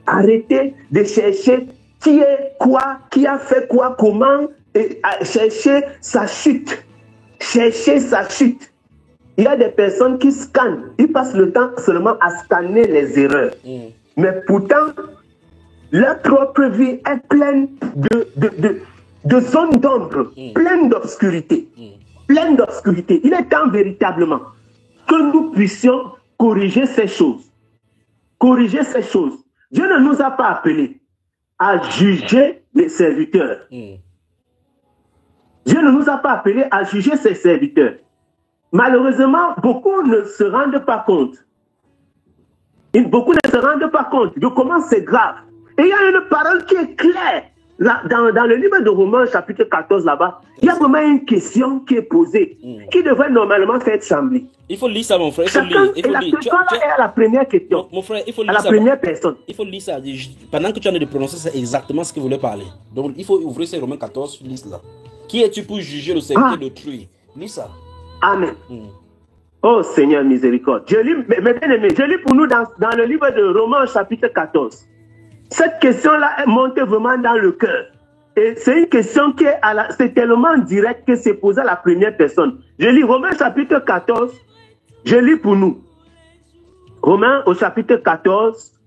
Arrêtez de chercher qui est quoi, qui a fait quoi, comment, et à chercher sa chute. Chercher sa chute. Il y a des personnes qui scannent, ils passent le temps seulement à scanner les erreurs. Mais pourtant, leur propre vie est pleine de zones d'ombre, pleine d'obscurité. Pleine d'obscurité. Il est temps véritablement que nous puissions corriger ces choses. Corriger ces choses. Dieu ne nous a pas appelés à juger les serviteurs. Dieu ne nous a pas appelés à juger ses serviteurs. Malheureusement, beaucoup ne se rendent pas compte. Beaucoup ne se rendent pas compte de comment c'est grave. Et il y a une parole qui est claire. Là, dans le livre de Romains, chapitre 14, là-bas, il y a vraiment une question qui est posée, qui devrait normalement faire trembler. Il faut lire ça, mon frère. Et la question là est à la première question. Mon frère, il faut lire à la première personne. Il faut lire ça. Pendant que tu en es de prononcer, c'est exactement ce que vous voulez parler. Donc, il faut ouvrir ces Romains 14, lis là. Qui es-tu pour juger le serviteur d'autrui? Lis ça. Amen. Oh Seigneur miséricorde. Je lis, mes bien-aimés, je lis pour nous dans le livre de Romains, chapitre 14. Cette question-là est montée vraiment dans le cœur. Et c'est une question qui est c'est tellement direct que c'est posé à la première personne. Je lis Romains chapitre 14. Je lis pour nous. Romains au chapitre 14,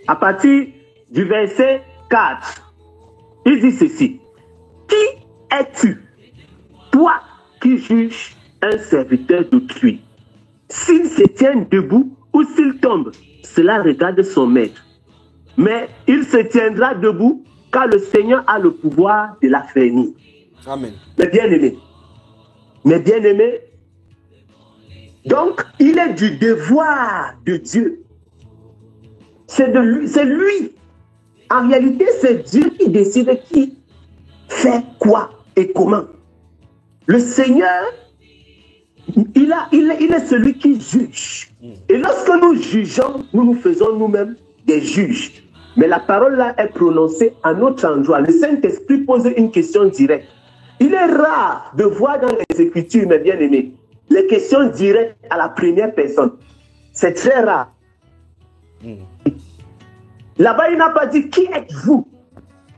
à partir du verset 4. Il dit ceci. Qui es-tu, toi qui juges un serviteur d'autrui? S'il se tient debout ou s'il tombe, cela regarde son maître. Mais il se tiendra debout car le Seigneur a le pouvoir de l'affermir. Amen. Mes bien-aimés, donc il est du devoir de Dieu. C'est lui. En réalité, c'est Dieu qui décide qui fait quoi et comment. Le Seigneur, il est celui qui juge. Et lorsque nous jugeons, nous nous faisons nous-mêmes des juges. Mais la parole là est prononcée à notre endroit. Le Saint-Esprit pose une question directe. Il est rare de voir dans les Écritures, mes bien-aimés, les questions directes à la première personne. C'est très rare. Là-bas, il n'a pas dit qui êtes-vous,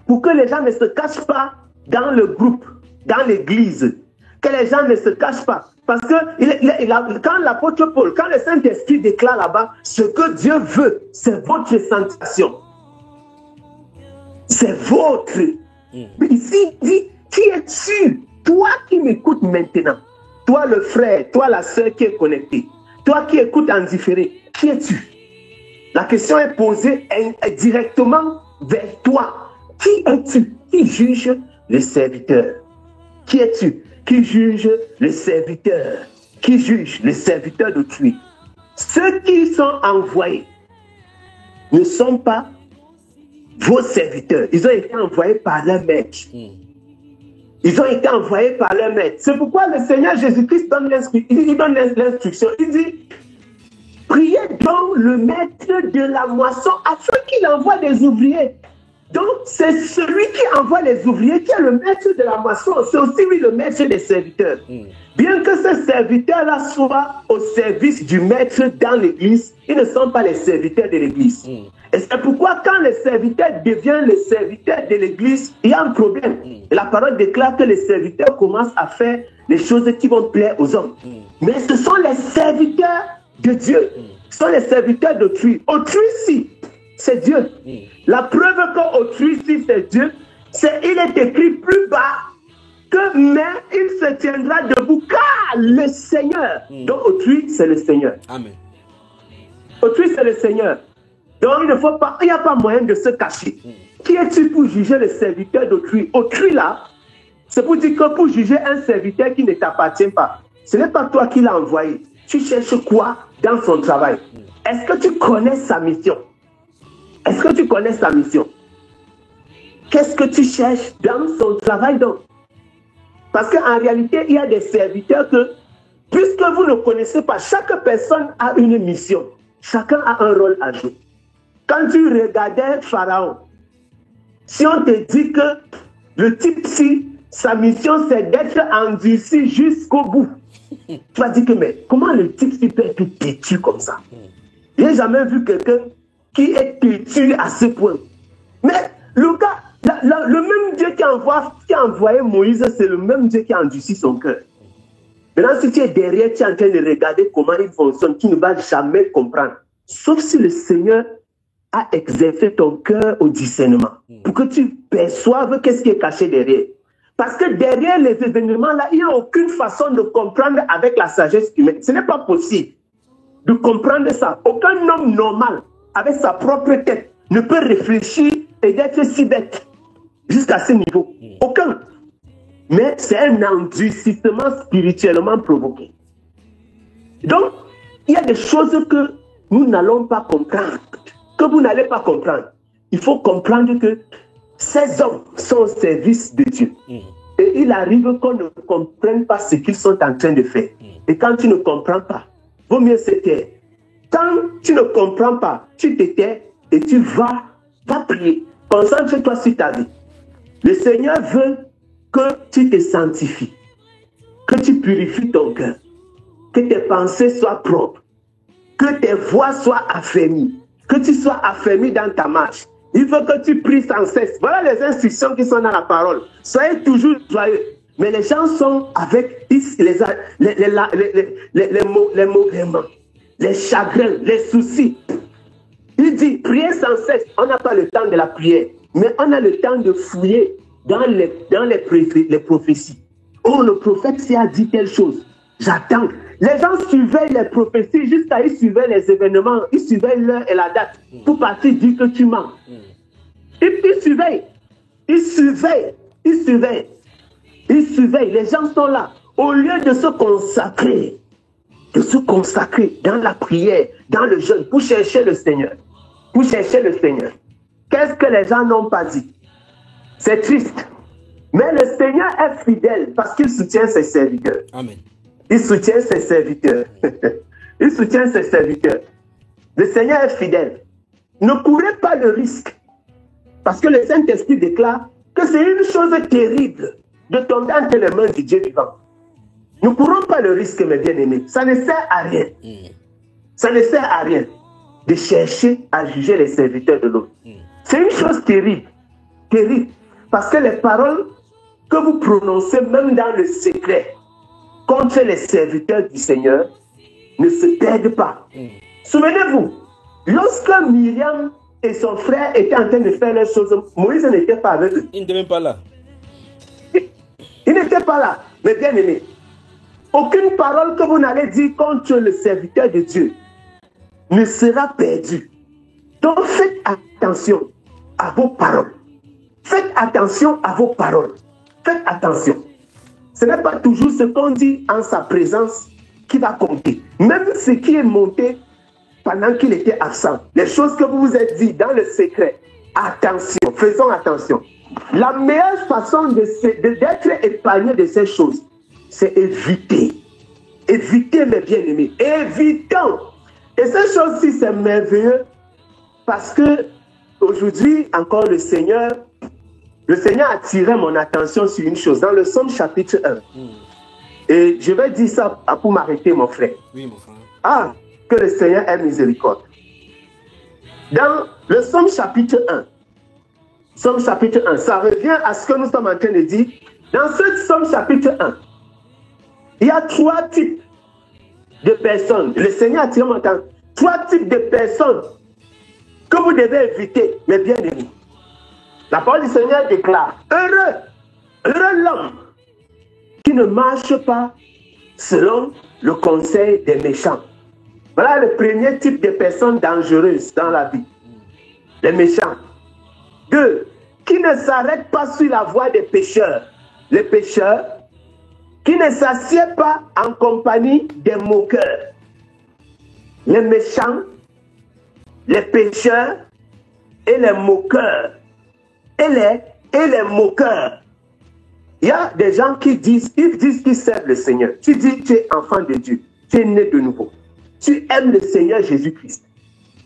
pour que les gens ne se cachent pas dans le groupe, dans l'église. Que les gens ne se cachent pas. Parce que quand l'apôtre Paul, quand le Saint-Esprit déclare là-bas, ce que Dieu veut, c'est votre sensation. C'est votre. Mais ici, il dit, qui es-tu? Toi qui m'écoutes maintenant. Toi le frère, toi la sœur qui est connectée. Toi qui écoutes en différé. Qui es-tu? La question est posée directement vers toi. Qui es-tu? Qui juge le serviteur? Qui es-tu? Qui juge le serviteur? Qui juge le serviteur d'autrui? Ceux qui sont envoyés ne sont pas vos serviteurs. Ils ont été envoyés par leur maître. Ils ont été envoyés par leur maître. C'est pourquoi le Seigneur Jésus-Christ donne l'instruction. Il dit, priez donc le maître de la moisson afin qu'il envoie des ouvriers. Donc, c'est celui qui envoie les ouvriers qui est le maître de la moisson. C'est aussi lui le maître des serviteurs. Bien que ces serviteurs-là soient au service du maître dans l'église, ils ne sont pas les serviteurs de l'église. Et c'est pourquoi quand les serviteurs deviennent les serviteurs de l'église, il y a un problème. Et la parole déclare que les serviteurs commencent à faire les choses qui vont plaire aux hommes. Mais ce sont les serviteurs de Dieu. Ce sont les serviteurs d'autrui. Autrui, si, c'est Dieu. La preuve qu'autrui, si c'est Dieu, il est écrit plus bas que mais il se tiendra debout car le Seigneur. Donc autrui, c'est le Seigneur. Amen. Autrui, c'est le Seigneur. Donc il n'y a pas moyen de se cacher. Qui es-tu pour juger le serviteur d'autrui? Autrui là, c'est pour dire que pour juger un serviteur qui ne t'appartient pas, ce n'est pas toi qui l'as envoyé. Tu cherches quoi dans son travail? Est-ce que tu connais sa mission? Est-ce que tu connais sa mission? Qu'est-ce que tu cherches dans son travail donc? Parce qu'en réalité, il y a des serviteurs que, puisque vous ne connaissez pas, chaque personne a une mission. Chacun a un rôle à jouer. Quand tu regardais Pharaon, si on te dit que le type-ci, sa mission c'est d'être endurci jusqu'au bout, tu vas dire que mais comment le type-ci peut être têtu comme ça? Je n'ai jamais vu quelqu'un qui est têtu à ce point. Mais Le gars, le même Dieu qui a envoyé Moïse, c'est le même Dieu qui a endurci son cœur. Maintenant, si tu es derrière, tu es en train de regarder comment il fonctionne, tu ne vas jamais comprendre. Sauf si le Seigneur a exercé ton cœur au discernement, pour que tu perçoives qu'est-ce qui est caché derrière. Parce que derrière les événements là, il n'y a aucune façon de comprendre avec la sagesse humaine. Ce n'est pas possible de comprendre ça. Aucun homme normal, avec sa propre tête, ne peut réfléchir et d'être si bête jusqu'à ce niveau. Aucun. Mais c'est un endurcissement spirituellement provoqué. Donc, il y a des choses que nous n'allons pas comprendre, que vous n'allez pas comprendre. Il faut comprendre que ces hommes sont au service de Dieu. Et il arrive qu'on ne comprenne pas ce qu'ils sont en train de faire. Et quand tu ne comprends pas, vaut mieux se taire. Quand tu ne comprends pas, tu te tais et tu vas prier. Concentre-toi sur ta vie. Le Seigneur veut que tu te sanctifies, que tu purifies ton cœur, que tes pensées soient propres, que tes voix soient affermies, que tu sois affermi dans ta marche. Il faut que tu pries sans cesse. Voilà les instructions qui sont dans la parole. Soyez toujours joyeux. Mais les gens sont avec les mauvaisements, les chagrins, les soucis. Il dit, priez sans cesse. On n'a pas le temps de la prière, mais on a le temps de fouiller dans les prophéties. Oh, le prophète s'y a dit telle chose. J'attends. Les gens surveillent les prophéties jusqu'à ils surveillent les événements, ils surveillent l'heure et la date pour partir dire que tu mens. Ils surveillent. Ils surveillent. Ils surveillent. Ils surveillent. Les gens sont là. Au lieu de se consacrer dans la prière, dans le jeûne, pour chercher le Seigneur. Pour chercher le Seigneur. Qu'est-ce que les gens n'ont pas dit? C'est triste. Mais le Seigneur est fidèle parce qu'il soutient ses serviteurs. Amen. Il soutient ses serviteurs. Il soutient ses serviteurs. Le Seigneur est fidèle. Ne courez pas le risque. Parce que le Saint-Esprit déclare que c'est une chose terrible de tomber entre les mains du Dieu vivant. Ne courons pas le risque, mes bien-aimés. Ça ne sert à rien. Ça ne sert à rien de chercher à juger les serviteurs de l'autre. C'est une chose terrible. Terrible. Parce que les paroles que vous prononcez, même dans le secret, contre les serviteurs du Seigneur, ne se perdent pas. Souvenez-vous, lorsque Myriam et son frère étaient en train de faire les choses, Moïse n'était pas avec eux. Il n'était même pas là. Il n'était pas là. Mais bien aimé, aucune parole que vous n'allez dire contre le serviteur de Dieu ne sera perdue. Donc faites attention à vos paroles. Faites attention à vos paroles. Faites attention. Ce n'est pas toujours ce qu'on dit en sa présence qui va compter. Même ce qui est monté pendant qu'il était absent. Les choses que vous vous êtes dit dans le secret. Attention, faisons attention. La meilleure façon d'être épargné de ces choses, c'est éviter. Éviter, mes bien-aimés. Évitons. Et ces choses-ci, c'est merveilleux parce que aujourd'hui, encore le Seigneur a attiré mon attention sur une chose. Dans le Somme chapitre 1. Et je vais dire ça pour m'arrêter, mon frère. Oui, mon frère. Ah, que le Seigneur ait miséricorde. Dans le Somme chapitre 1, Somme chapitre 1, ça revient à ce que nous sommes en train de dire. Dans ce Somme chapitre 1, il y a 3 types de personnes. Le Seigneur a tiré mon attention. 3 types de personnes que vous devez éviter, mes bien-aimés. La parole du Seigneur déclare, heureux l'homme qui ne marche pas selon le conseil des méchants. Voilà le premier type de personnes dangereuses dans la vie. Les méchants. 2, qui ne s'arrêtent pas sur la voie des pécheurs. Les pécheurs, qui ne s'assiedent pas en compagnie des moqueurs. Les méchants, les pécheurs et les moqueurs. Et les moqueurs. Il y a des gens qui disent qu'ils servent le Seigneur. Tu dis tu es enfant de Dieu, tu es né de nouveau. Tu aimes le Seigneur Jésus-Christ.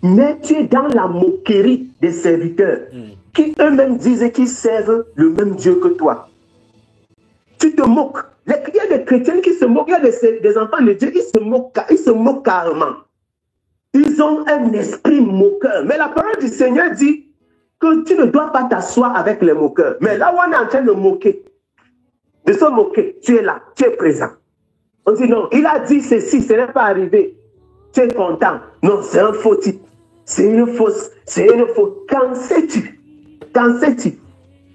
Mais tu es dans la moquerie des serviteurs qui eux-mêmes disent qu'ils servent le même Dieu que toi. Tu te moques. Il y a des chrétiens qui se moquent, il y a des enfants de Dieu qui se moquent carrément. Ils ont un esprit moqueur. Mais la parole du Seigneur dit que que tu ne dois pas t'asseoir avec les moqueurs. Mais là où on est en train de se moquer, tu es là, tu es présent. On dit non, il a dit ceci, ce n'est pas arrivé. Tu es content. Non, c'est un faux type. C'est une fausse. Qu'en sais-tu? Qu'en sais-tu?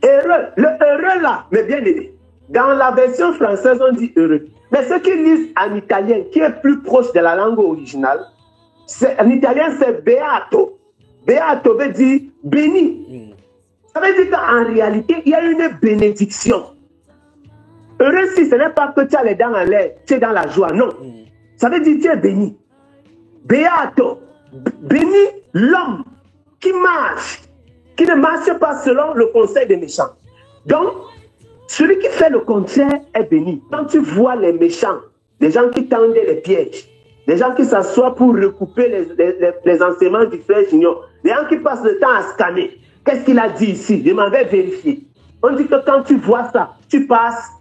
Heureux. Le heureux là, mais bien aimé. Dans la version française, on dit heureux. Mais ceux qui lisent en italien, qui est plus proche de la langue originale, en italien, c'est beato. Beato veut dire béni. Ça veut dire qu'en réalité, il y a une bénédiction. Heureux si ce n'est pas que tu as les dents en l'air, tu es dans la joie. Non. Ça veut dire que tu es béni. Beato. Béni l'homme qui marche, qui ne marche pas selon le conseil des méchants. Donc, celui qui fait le contraire est béni. Quand tu vois les méchants, les gens qui tendent les pièges, les gens qui s'assoient pour recouper les enseignements du frère Junior, les gens qui passent le temps à scanner, qu'est-ce qu'il a dit ici? Je m'en vais vérifier. On dit que quand tu vois ça, tu passes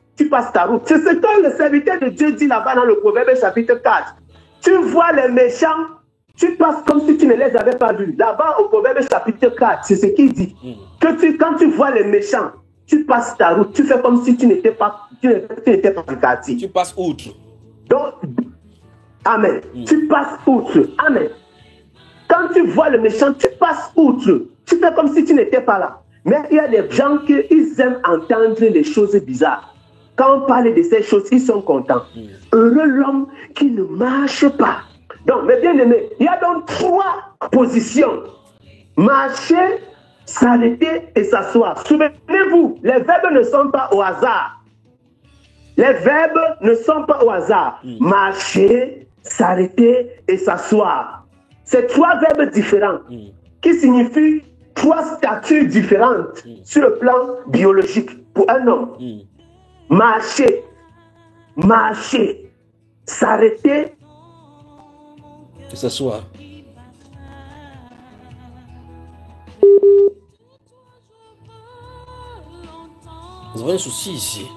ta route. C'est ce que le serviteur de Dieu dit là-bas dans le Proverbe chapitre 4. Tu vois les méchants, tu passes comme si tu ne les avais pas vus. Là-bas au Proverbe chapitre 4, c'est ce qu'il dit. Que quand tu vois les méchants, tu passes ta route, tu fais comme si tu n'étais pas du quartier. Tu passes outre. Donc, amen. Tu passes outre. Amen. Quand tu vois le méchant, tu passes outre. Tu fais comme si tu n'étais pas là. Mais il y a des gens qui aiment entendre les choses bizarres. Quand on parle de ces choses, ils sont contents. Heureux l'homme qui ne marche pas. Donc, mes bien-aimés, il y a donc 3 positions. Marcher, s'arrêter et s'asseoir. Souvenez-vous, les verbes ne sont pas au hasard. Les verbes ne sont pas au hasard. Marcher, s'arrêter et s'asseoir. C'est 3 verbes différents qui signifient 3 statuts différentes sur le plan biologique pour un homme. Marcher, s'arrêter et s'asseoir. Nous avons un souci ici.